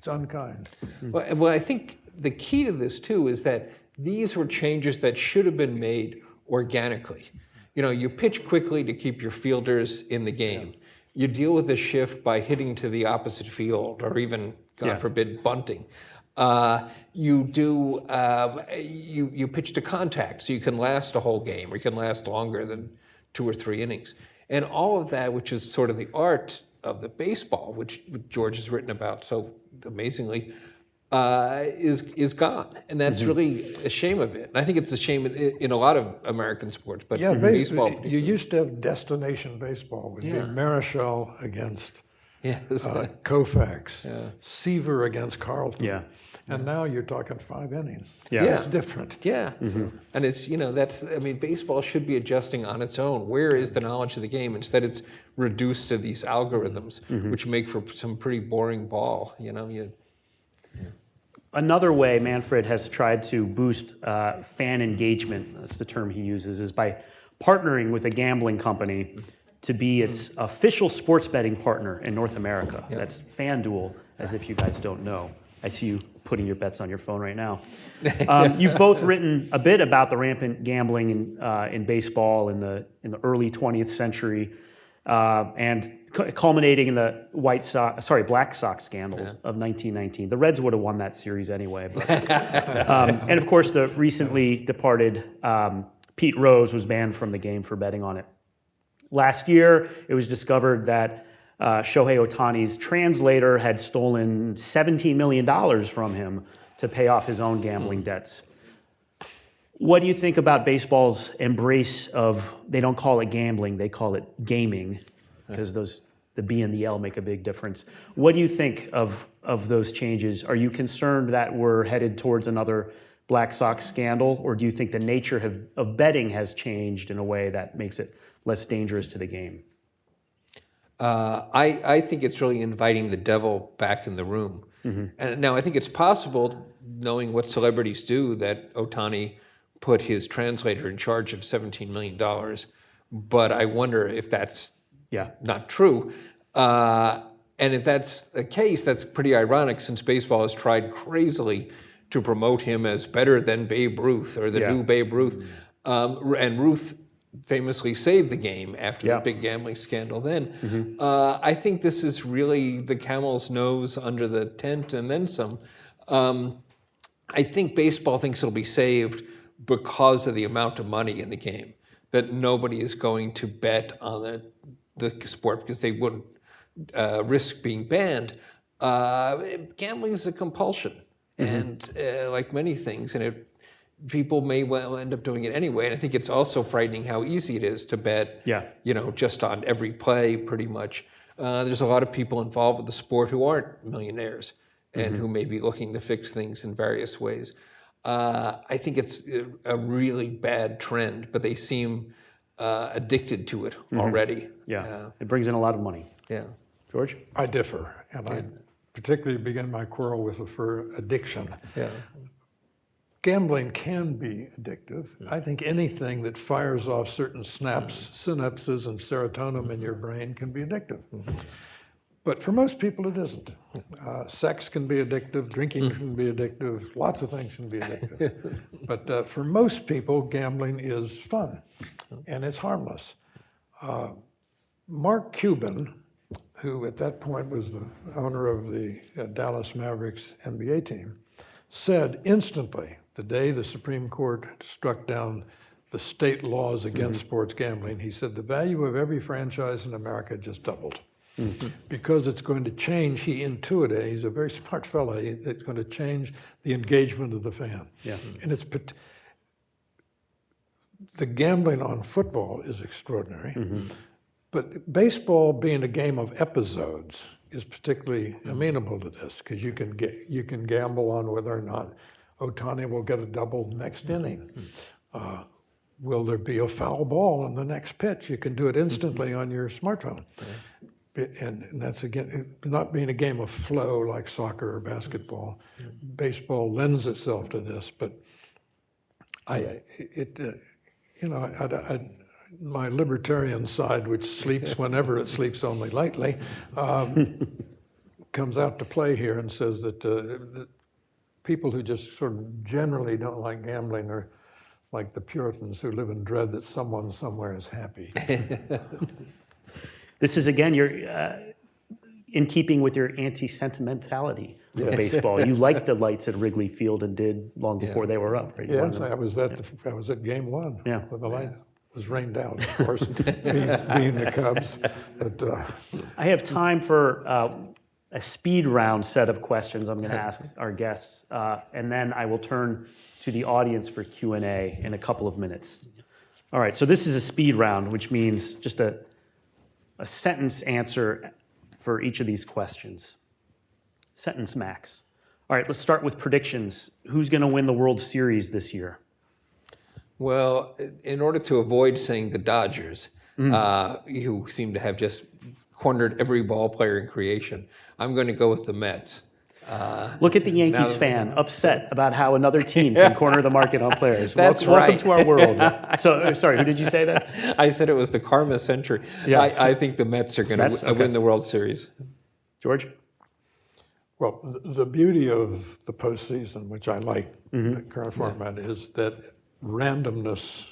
unkind.
Well, I think the key to this too is that these were changes that should have been made organically. You pitch quickly to keep your fielders in the game. You deal with the shift by hitting to the opposite field, or even, God forbid, bunting. You pitch to contact, so you can last a whole game, or you can last longer than 2 or 3 innings. And all of that, which is sort of the art of the baseball, which George has written about so amazingly, is gone. And that's really a shame of it. And I think it's a shame in a lot of American sports, but
Yeah,
baseball
basically, you used to have destination baseball with
Yeah.
Marichal against
yes.
Koufax, Seaver against Carlton.
Yeah.
And now you're talking 5 innings.
Yeah.
It's different.
Yeah, and it's, baseball should be adjusting on its own. Where is the knowledge of the game? Instead, it's reduced to these algorithms, which make for some pretty boring ball.
Another way Manfred has tried to boost fan engagement, that's the term he uses, is by partnering with a gambling company to be its official sports betting partner in North America. That's FanDuel, as if you guys don't know. I see you putting your bets on your phone right now. You've both written a bit about the rampant gambling in baseball in the early 20th century, and culminating in the Black Sox scandals of 1919. The Reds would have won that series anyway. But, and of course, the recently departed Pete Rose was banned from the game for betting on it. Last year, it was discovered that Shohei Ohtani's translator had stolen $17 million from him to pay off his own gambling debts. What do you think about baseball's embrace of, they don't call it gambling, they call it gaming, because the B and the L make a big difference. What do you think of those changes? Are you concerned that we're headed towards another Black Sox scandal, or do you think the nature of betting has changed in a way that makes it less dangerous to the game?
I think it's really inviting the devil back in the room. And now I think it's possible, knowing what celebrities do, that Ohtani put his translator in charge of $17 million. But I wonder if that's not true. And if that's the case, that's pretty ironic, since baseball has tried crazily to promote him as better than Babe Ruth or the new Babe Ruth. And Ruth famously saved the game after the big gambling scandal then. I think this is really the camel's nose under the tent and then some. I think baseball thinks it'll be saved because of the amount of money in the game, that nobody is going to bet on the sport because they wouldn't risk being banned. Gambling is a compulsion, and like many things, and people may well end up doing it anyway. And I think it's also frightening how easy it is to bet, just on every play, pretty much. There's a lot of people involved with the sport who aren't millionaires and who may be looking to fix things in various ways. I think it's a really bad trend, but they seem addicted to it already.
It brings in a lot of money. George?
I differ, and I particularly begin my quarrel with for addiction. Gambling can be addictive. I think anything that fires off certain synapses and serotonin in your brain can be addictive. But for most people, it isn't. Sex can be addictive, drinking can be addictive, lots of things can be addictive. But for most people, gambling is fun, and it's harmless. Mark Cuban, who at that point was the owner of the Dallas Mavericks NBA team, said instantly, the day the Supreme Court struck down the state laws against sports gambling, he said the value of every franchise in America just doubled. Because it's going to change, he intuited, he's a very smart fellow, it's going to change the engagement of the fan. And the gambling on football is extraordinary, but baseball, being a game of episodes, is particularly amenable to this, because you can gamble on whether or not Ohtani will get a double next inning. Will there be a foul ball on the next pitch? You can do it instantly on your smartphone. And that's, again, not being a game of flow like soccer or basketball. Baseball lends itself to this, but my libertarian side, which sleeps whenever it sleeps only lightly, comes out to play here and says that people who just sort of generally don't like gambling are like the Puritans who live in dread that someone somewhere is happy.
This is, again, you're in keeping with your anti-sentimentality of baseball. You liked the lights at Wrigley Field and did long before they were up, right?
Yes, I was at game one with the lights. was rained out, of course, being the Cubs. But
I have time for a speed round set of questions I'm going to ask our guests, and then I will turn to the audience for Q&A in a couple of minutes. All right, so this is a speed round, which means just a sentence answer for each of these questions. Sentence max. All right, let's start with predictions. Who's going to win the World Series this year?
Well, in order to avoid saying the Dodgers, who seem to have just cornered every ball player in creation, I'm going to go with the Mets.
Look at the Yankees fan upset about how another team can corner the market on players.
That's
Welcome
right.
to our world. So, sorry, who did you say that?
I said it was the karma century.
Yeah.
I think the Mets are going
Mets?
to
Okay.
win the World Series.
George?
well, the beauty of the postseason, which I like, the current format, is that randomness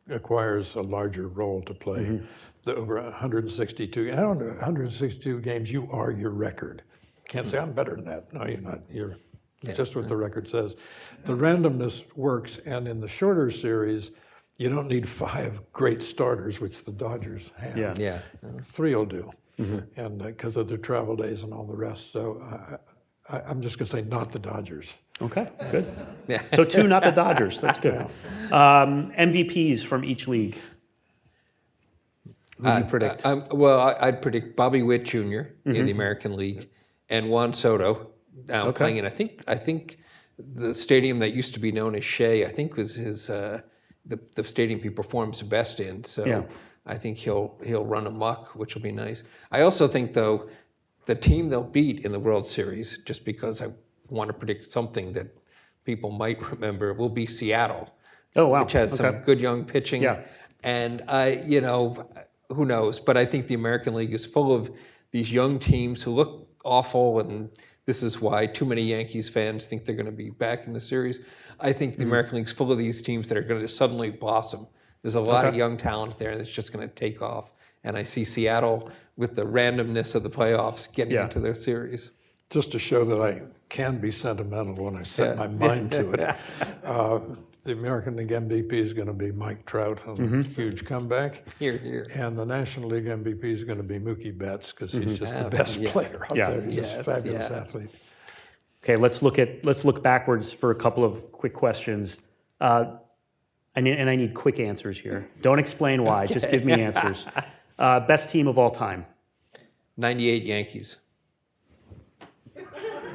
acquires a larger role to play. The over 162, I don't know, 162 games, you are your record. You can't say, I'm better than that. No, you're not. You're just what the record says. The randomness works, and in the shorter series, you don't need 5 great starters, which the Dodgers have.
Yeah.
Yeah.
3 will do, and because of their travel days and all the rest. So I'm just going to say not the Dodgers.
Okay, good.
Yeah.
So 2, not the Dodgers. That's good. MVPs from each league. Who do you predict?
I'd predict Bobby Witt Jr. in the American League and Juan Soto now
Okay.
playing in. I think the stadium that used to be known as Shea, I think was his the stadium he performs best in. So
Yeah.
I think he'll run amok, which will be nice. I also think though the team they'll beat in the World Series, just because I want to predict something that people might remember, will be Seattle.
Oh, wow.
Which has some
Okay.
good young pitching.
Yeah.
And who knows? But I think the American League is full of these young teams who look awful, and this is why too many Yankees fans think they're going to be back in the series. I think the American League's full of these teams that are going to suddenly blossom. There's a lot of young talent there that's just going to take off. And I see Seattle, with the randomness of the playoffs, getting into their series.
Just to show that I can be sentimental when I set my mind to it. The American League MVP is going to be Mike Trout on a huge comeback.
Here.
And the National League MVP is going to be Mookie Betts because he's just the best player out there. He's just a fabulous athlete.
Okay, let's look backwards for a couple of quick questions. I need quick answers here. Don't explain why, just give me answers. Best team of all time.
98 Yankees.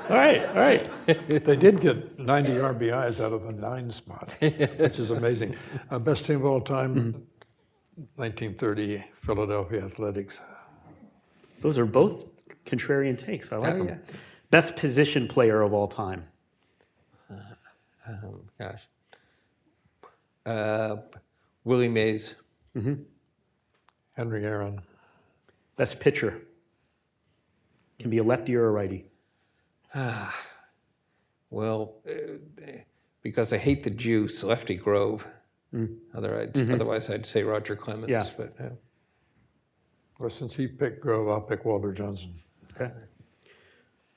All right.
They did get 90 RBIs out of the 9 spot, which is amazing. Best team of all time, 1930 Philadelphia Athletics.
Those are both contrarian takes. I like them.
Yeah.
Best position player of all time.
Willie Mays.
Henry Aaron.
Best pitcher. Can be a lefty or a righty.
Well, because I hate the juice, Lefty Grove. Otherwise, I'd say Roger Clemens.
Yeah.
But
Well, since he picked Grove, I'll pick Walter Johnson.
Okay.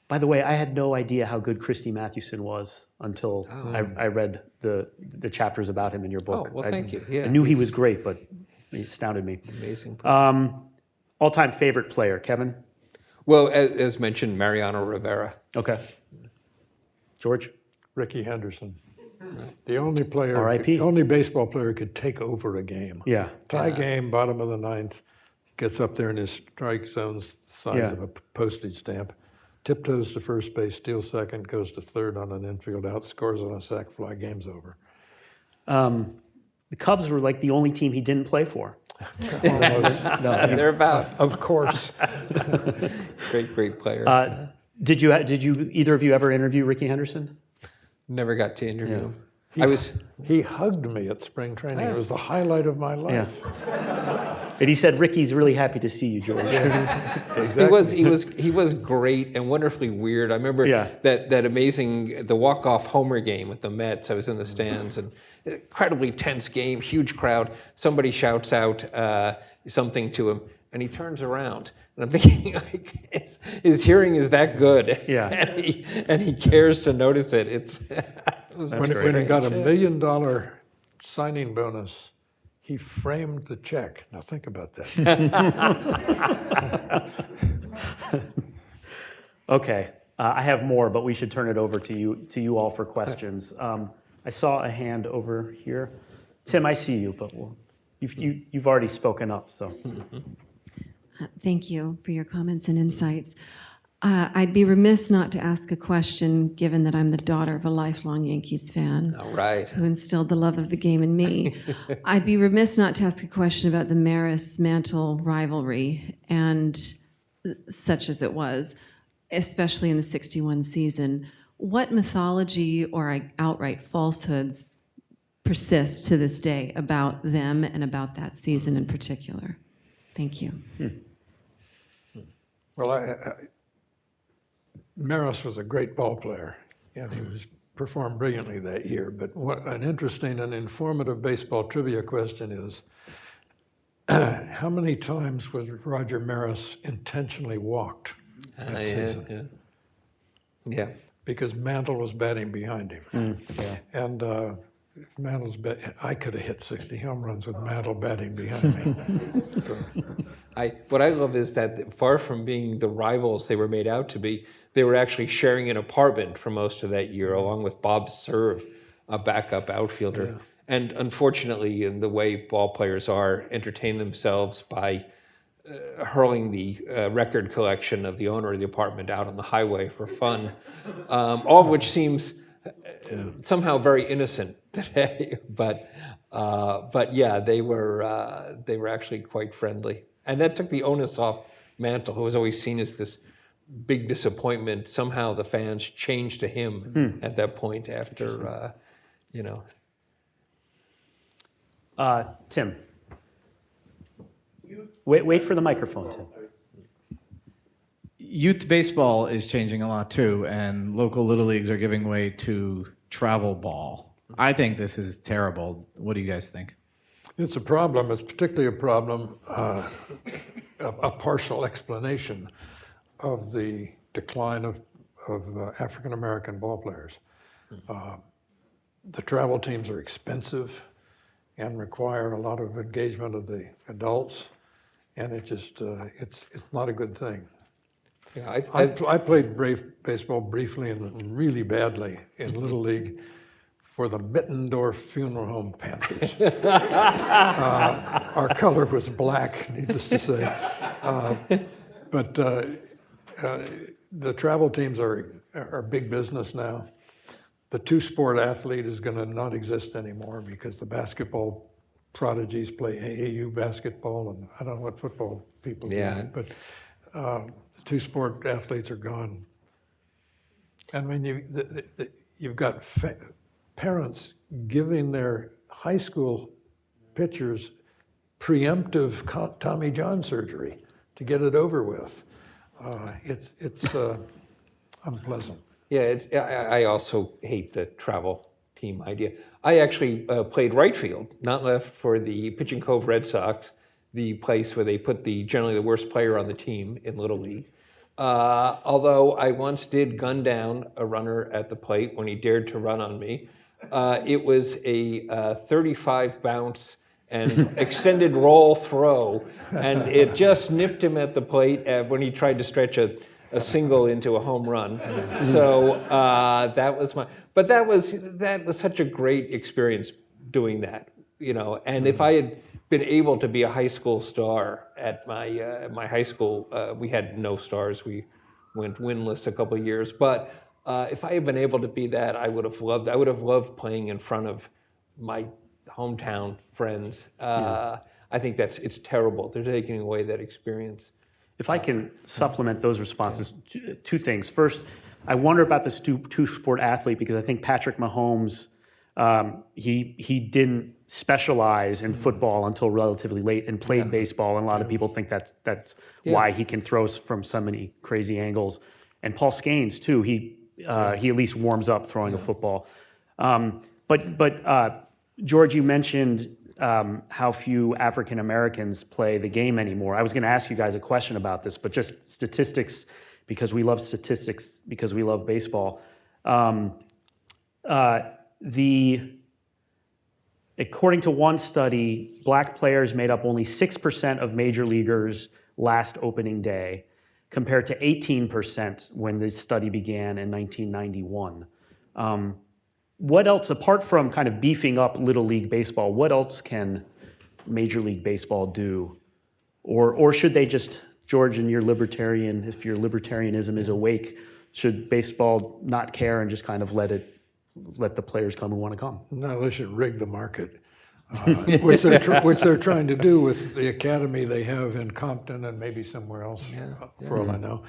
By the way, I had no idea how good Christy Mathewson was until I read the chapters about him in your book.
Oh, well, thank you. Yeah,
I knew he
he's
was great, but he astounded me.
amazing.
All-time favorite player, Kevin?
Well, as mentioned, Mariano Rivera.
Okay. George?
Ricky Henderson. The only player,
R.I.P..
only baseball player could take over a game.
Yeah.
Tie game, bottom of the 9th, gets up there in his strike zone's the size of a postage stamp, tiptoes to first base, steals second, goes to third on an infield out, scores on a sac fly, game's over.
The Cubs were like the only team he didn't play for.
Thereabouts.
Of course.
Great player.
Did you either of you ever interview Ricky Henderson?
Never got to interview him.
He hugged me at spring training. It was the highlight of my life.
And he said, "Ricky's really happy to see you, George."
Exactly.
He was great and wonderfully weird. I remember that amazing the walk-off homer game with the Mets. I was in the stands and incredibly tense game, huge crowd. Somebody shouts out something to him, and he turns around. And I'm thinking, like, his hearing is that good, and he cares to notice it.
When he got $1 million signing bonus, He framed the check. Now think about that.
Okay, I have more, but we should turn it over to you all for questions. I saw a hand over here. Tim, I see you, but you've already spoken up, so.
Thank you for your comments and insights. I'd be remiss not to ask a question, given that I'm the daughter of a lifelong Yankees fan.
All right.
Who instilled the love of the game in me. I'd be remiss not to ask a question about the Maris-Mantle rivalry, and such as it was, especially in the '61 season. What mythology or outright falsehoods persist to this day about them and about that season in particular? Thank you.
Well, Maris was a great ball player, and he performed brilliantly that year. But what an interesting and informative baseball trivia question is, how many times was Roger Maris intentionally walked that season?
Yeah.
Because Mantle was batting behind him. And I could have hit 60 home runs with Mantle batting behind me. So,
What I love is that far from being the rivals they were made out to be, they were actually sharing an apartment for most of that year, along with Bob Serve, a backup outfielder.
Yeah.
And unfortunately, in the way ball players are, entertain themselves by hurling the record collection of the owner of the apartment out on the highway for fun, all of which seems somehow very innocent today. But yeah, they were actually quite friendly. And that took the onus off Mantle, who was always seen as this big disappointment. Somehow the fans changed to him at that point after,
Tim. Wait for the microphone, Tim.
Youth baseball is changing a lot too, and local little leagues are giving way to travel ball. I think this is terrible. What do you guys think?
it's a problem. It's particularly a problem, a partial explanation of the decline of African American ball players. The travel teams are expensive and require a lot of engagement of the adults, and it just it's not a good thing.
Yeah,
I played baseball briefly and really badly in Little League for the Mittendorf Funeral Home Panthers. Our color was black, needless to say. But the travel teams are big business now. The two-sport athlete is going to not exist anymore because the basketball prodigies play AAU basketball, and I don't know what football people do, but the two-sport athletes are gone. And when you've got parents giving their high school pitchers preemptive Tommy John surgery to get it over with, it's unpleasant.
Yeah, I also hate the travel team idea. I actually played right field, not left, for the Pigeon Cove Red Sox, the place where they put generally the worst player on the team in Little League. Although I once did gun down a runner at the plate when he dared to run on me. It was a 35 bounce and extended roll throw, and it just nipped him at the plate when he tried to stretch a single into a home run. So that was but that was such a great experience doing that, And if I had been able to be a high school star at my high school, we had no stars. We went winless a couple of years. But if I had been able to be that, I would have loved playing in front of my hometown friends. I think it's terrible. They're taking away that experience.
If I can supplement those responses, two things. First, I wonder about this two-sport athlete because I think Patrick Mahomes, he didn't specialize in football until relatively late and played baseball, and a lot of people think that's why he can throw from so many crazy angles. And Paul Scaines too, he at least warms up throwing a football. But George, you mentioned how few African Americans play the game anymore. I was going to ask you guys a question about this, but just statistics, because we love statistics, because we love baseball. According to one study, black players made up only 6% of major leaguers last opening day, compared to 18% when this study began in 1991. What else, apart from kind of beefing up Little League Baseball, what else can Major League Baseball do? Or should they just, George, and your libertarian, if your libertarianism is awake, should baseball not care and just kind of let the players come who want to come?
No, they should rig the market, which they're trying to do with the academy they have in Compton and maybe somewhere else, for all I know.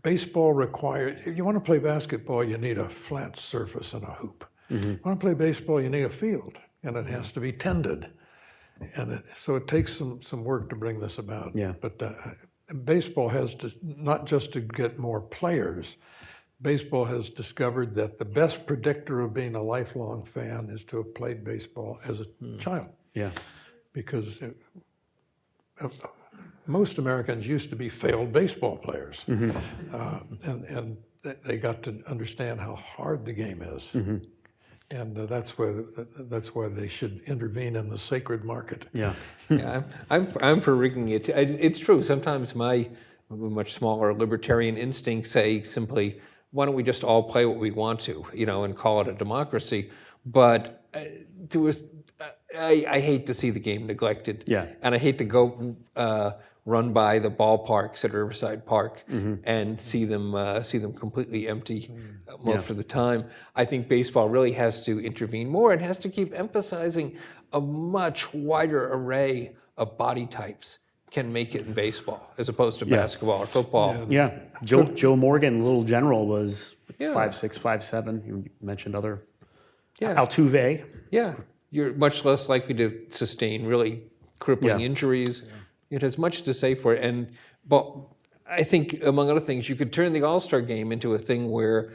Baseball requires, if you want to play basketball, you need a flat surface and a hoop. You want to play baseball, you need a field, and it has to be tended. And so it takes some work to bring this about.
Yeah.
But baseball has to, not just to get more players, baseball has discovered that the best predictor of being a lifelong fan is to have played baseball as a child.
Yeah.
Because most Americans used to be failed baseball players. And they got to understand how hard the game is. And that's why they should intervene in the sacred market.
Yeah.
Yeah, I'm for rigging it. It's true. Sometimes my much smaller libertarian instincts say simply, why don't we just all play what we want to, and call it a democracy? But I hate to see the game neglected.
Yeah.
And I hate to go run by the ballparks at Riverside Park and see them completely empty most of the time. I think baseball really has to intervene more and has to keep emphasizing a much wider array of body types can make it in baseball as opposed to basketball or football.
Yeah. Joe Morgan, little general, was 5'6", 5'7". You mentioned other. Altuve.
Yeah. You're much less likely to sustain really crippling injuries. It has much to say for it. But I think, among other things, you could turn the All-Star game into a thing where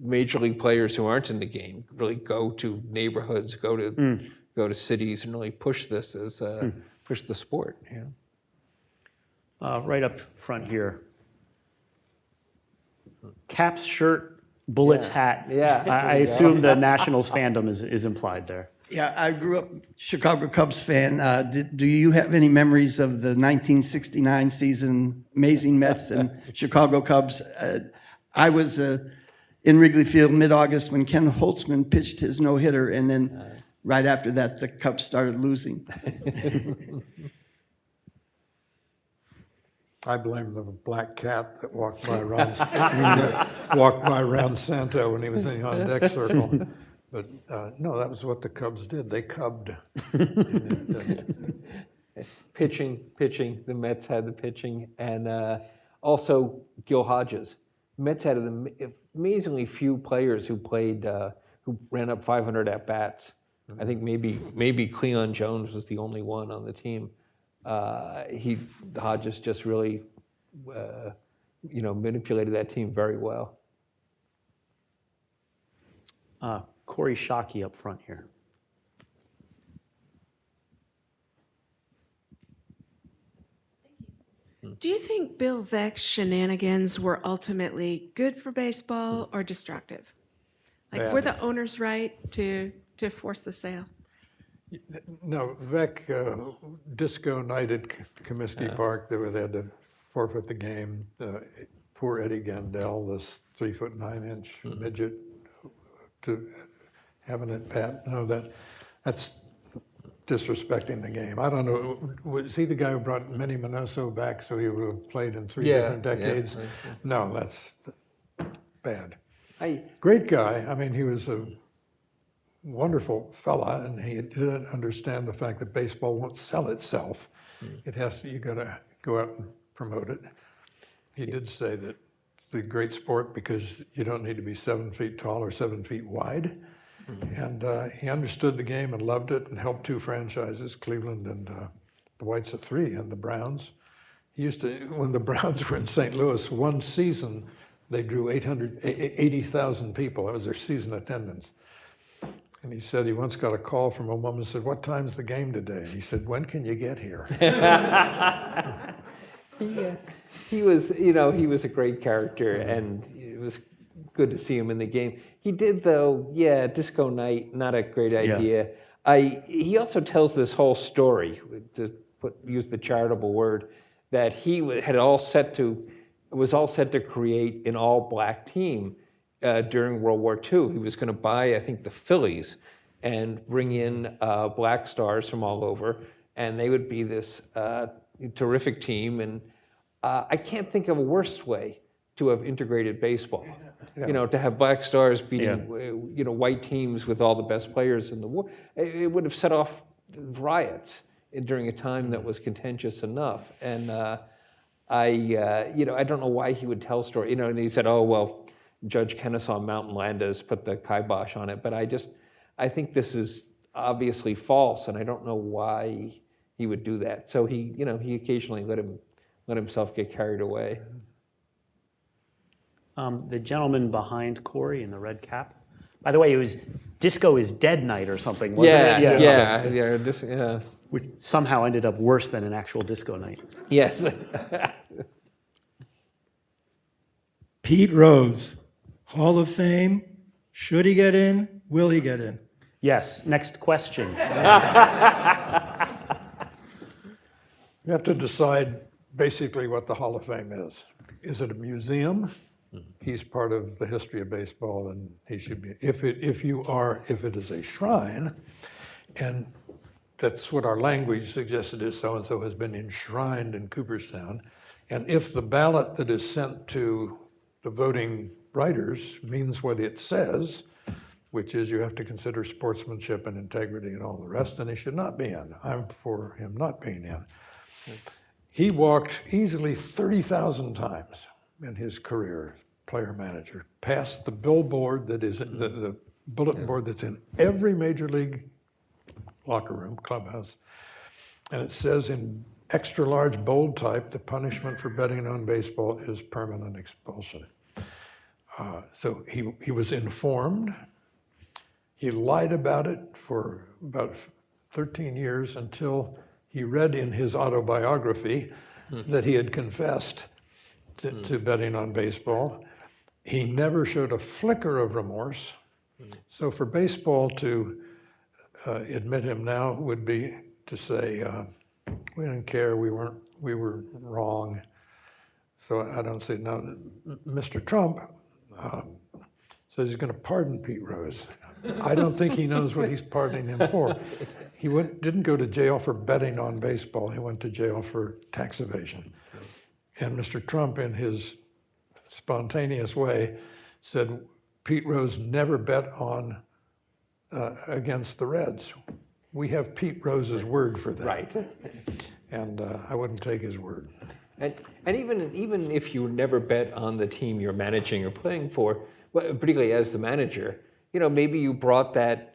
major league players who aren't in the game really go to neighborhoods, go to cities, and really push this as push the sport.
Right up front here. Caps, shirt, Bullets, hat.
Yeah.
I assume the Nationals fandom is implied there.
Yeah, I grew up Chicago Cubs fan. Do you have any memories of the 1969 season, amazing Mets and Chicago Cubs? I was in Wrigley Field mid-August when Ken Holtzman pitched his no-hitter, and then right after that, the Cubs started losing.
I blame the black cat that walked by Ron Santo when he was in the on-deck circle. But no, that was what the Cubs did. They cubbed.
Pitching. The Mets had the pitching, and also Gil Hodges. Mets had amazingly few players who played, who ran up 500 at bats. I think maybe Cleon Jones was the only one on the team. Hodges just really, manipulated that team very well.
Corey Shockey up front here.
Do you think Bill Veck's shenanigans were ultimately good for baseball or destructive? Like, were the owners right to force the sale?
No, Veck, disco night at Comiskey Park, they had to forfeit the game. Poor Eddie Gandel, this 3'9" midget, to have an at bat. No, that's disrespecting the game. I don't know. Was he the guy who brought Minnie Minoso back so he would have played in three different decades?
Yeah.
No, that's bad.
I
Great guy. I mean, he was a wonderful fella, and he didn't understand the fact that baseball won't sell itself. It has to. You got to go out and promote it. He did say that it's a great sport because you don't need to be 7 feet tall or 7 feet wide. And he understood the game and loved it, and helped two franchises, Cleveland and the Whites of Three, and the Browns. He used to, when the Browns were in St. Louis, one season they drew 80,000 people. That was their season attendance. And he said he once got a call from a woman who said, "What time's the game today?" And he said, "When can you get here?"
He was a great character, and it was good to see him in the game. He did, though, disco night, not a great
Yeah.
idea. He also tells this whole story, to use the charitable word, that he was all set to create an all-black team during World War II. He was going to buy, I think, the Phillies and bring in black stars from all over, and they would be this terrific team. And I can't think of a worse way to have integrated baseball. To have black stars beating white teams with all the best players in the war. It would have set off riots during a time that was contentious enough. And I don't know why he would tell a story. And he said, "Oh well, Judge Kennesaw Mountain Landis put the kibosh on it." But I think this is obviously false, and I don't know why he would do that. So he occasionally let himself get carried away.
The gentleman behind Corey in the red cap. By the way, it was Disco is Dead Night or something, wasn't it?
Yeah.
Which somehow ended up worse than an actual disco night.
Yes.
Pete Rose, Hall of Fame. Should he get in? Will he get in?
Yes. Next question.
You have to decide basically what the Hall of Fame is. Is it a museum? He's part of the history of baseball, and he should be. If it is a shrine, and that's what our language suggested is so-and-so has been enshrined in Cooperstown, and if the ballot that is sent to the voting writers means what it says, which is you have to consider sportsmanship and integrity and all the rest, then he should not be in. I'm for him not being in. He walked easily 30,000 times in his career, player-manager, past the billboard that is the bulletin board that's in every major league locker room, clubhouse, and it says in extra large bold type, the punishment for betting on baseball is permanent expulsion. So he was informed. He lied about it for about 13 years until he read in his autobiography that he had confessed to betting on baseball. He never showed a flicker of remorse. So for baseball to admit him now would be to say, we didn't care, we were wrong. So I don't see, now Mr. Trump says he's going to pardon Pete Rose. I don't think he knows what he's pardoning him for. He didn't go to jail for betting on baseball. He went to jail for tax evasion. And Mr. Trump, in his spontaneous way, said Pete Rose never bet on against the Reds. We have Pete Rose's word for that.
Right.
And I wouldn't take his word.
And even if you never bet on the team you're managing or playing for, particularly as the manager, maybe you brought that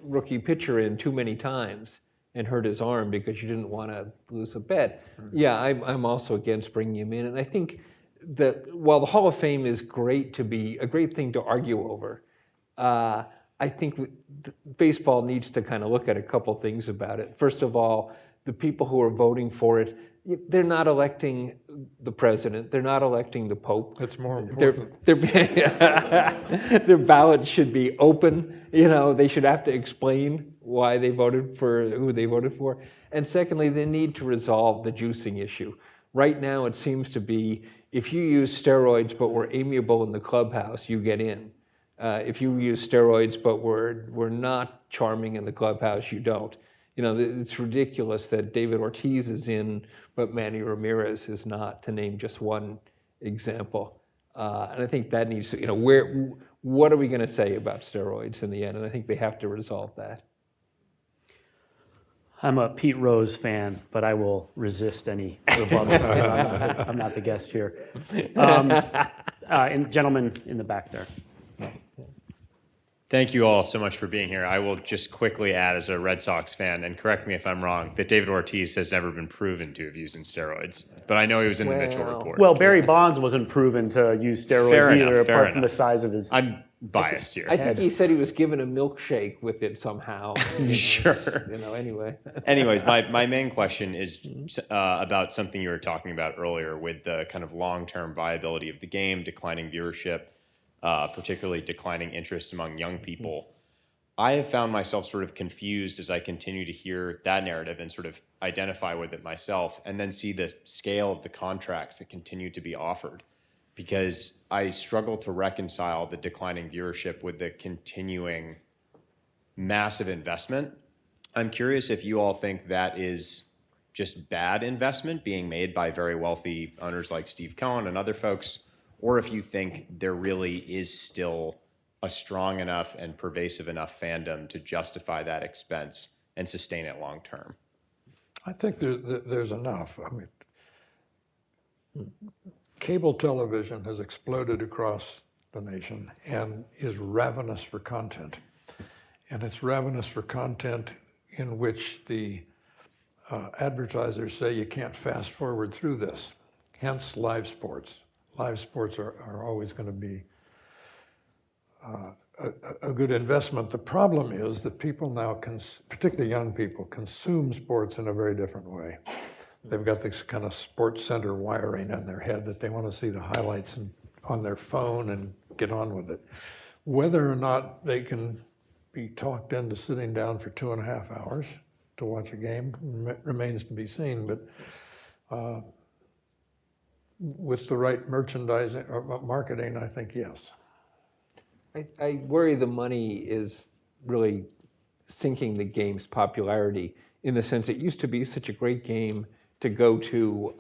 rookie pitcher in too many times and hurt his arm because you didn't want to lose a bet. Yeah, I'm also against bringing him in. And I think that while the Hall of Fame is a great thing to argue over, I think baseball needs to kind of look at a couple things about it. First of all, the people who are voting for it, they're not electing the president. They're not electing the Pope.
That's more important.
Their ballot should be open. They should have to explain why they voted for who they voted for. And secondly, they need to resolve the juicing issue. Right now, it seems to be if you use steroids but were amiable in the clubhouse, you get in. If you use steroids but were not charming in the clubhouse, you don't. It's ridiculous that David Ortiz is in, but Manny Ramirez is not, to name just one example. And I think that needs to, what are we going to say about steroids in the end? And I think they have to resolve that.
I'm a Pete Rose fan, but I will resist any rebuttals. I'm not the guest here. And gentleman in the back there.
Thank you all so much for being here. I will just quickly add, as a Red Sox fan, and correct me if I'm wrong, that David Ortiz has never been proven to have used steroids. But I know he was in the Mitchell report.
Well, Barry Bonds wasn't proven to use steroids either, apart from the size of his
I'm biased here.
I think he said he was given a milkshake with it somehow.
Sure.
Anyway.
Anyways, my main question is about something you were talking about earlier with the kind of long-term viability of the game, declining viewership. particularly declining interest among young people. I have found myself sort of confused as I continue to hear that narrative and sort of identify with it myself, and then see the scale of the contracts that continue to be offered, because I struggle to reconcile the declining viewership with the continuing massive investment. I'm curious if you all think that is just bad investment being made by very wealthy owners like Steve Cohen and other folks, or if you think there really is still a strong enough and pervasive enough fandom to justify that expense and sustain it long term.
I think there's enough. I mean, cable television has exploded across the nation and is ravenous for content. And it's ravenous for content in which the advertisers say you can't fast forward through this, hence live sports. Live sports are always going to be a good investment. The problem is that people now, particularly young people, consume sports in a very different way. They've got this kind of sports center wiring in their head that they want to see the highlights on their phone and get on with it. Whether or not they can be talked into sitting down for 2.5 hours to watch a game remains to be seen, but with the right merchandising or marketing, I think yes.
I worry the money is really sinking the game's popularity, in the sense it used to be such a great game to go to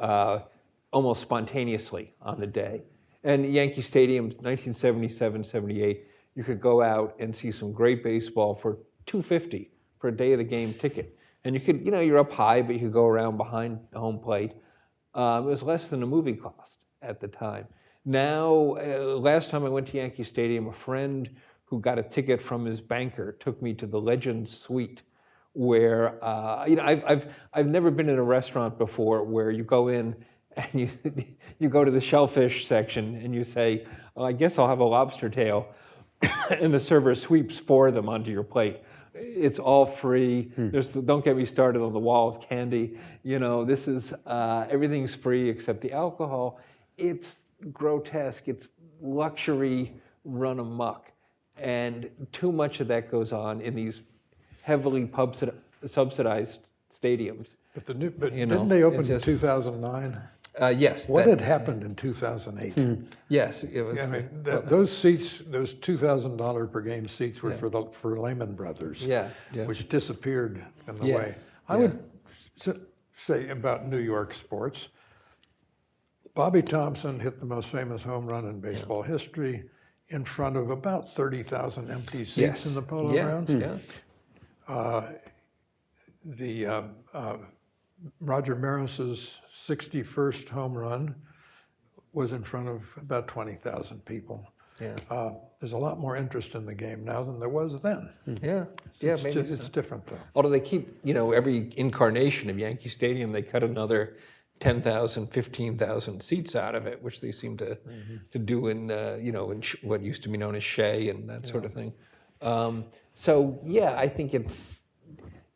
almost spontaneously on the day. And Yankee Stadium, 1977, 78, you could go out and see some great baseball for $250 for a day of the game ticket. And you could, you're up high, but you could go around behind home plate. It was less than a movie cost at the time. Now, last time I went to Yankee Stadium, a friend who got a ticket from his banker took me to the Legends Suite, where I've never been in a restaurant before where you go in and you go to the shellfish section and you say, oh, I guess I'll have a lobster tail, and the server sweeps 4 of them onto your plate. It's all free. Don't get me started on the wall of candy. This is everything's free except the alcohol. It's grotesque. It's luxury run amok, and too much of that goes on in these heavily subsidized stadiums.
But didn't they open in 2009?
Yes.
What had happened in 2008?
Yes, it was.
I mean, those seats, those $2,000 per game seats were for Lehman Brothers, which disappeared in the way. I would say about New York sports, Bobby Thompson hit the most famous home run in baseball history in front of about 30,000 empty seats in the Polo Grounds. Roger Maris's 61st home run was in front of about 20,000 people. There's a lot more interest in the game now than there was then. It's different though.
Although they keep, every incarnation of Yankee Stadium, they cut another 10,000, 15,000 seats out of it, which they seem to do in, in what used to be known as Shea and that sort of thing. I think it's,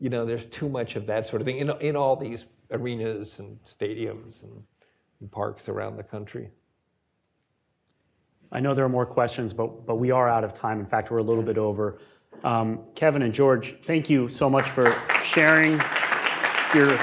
there's too much of that sort of thing in all these arenas and stadiums and parks around the country.
I know there are more questions, but we are out of time. In fact, we're a little bit over. Kevin and George, thank you so much for sharing your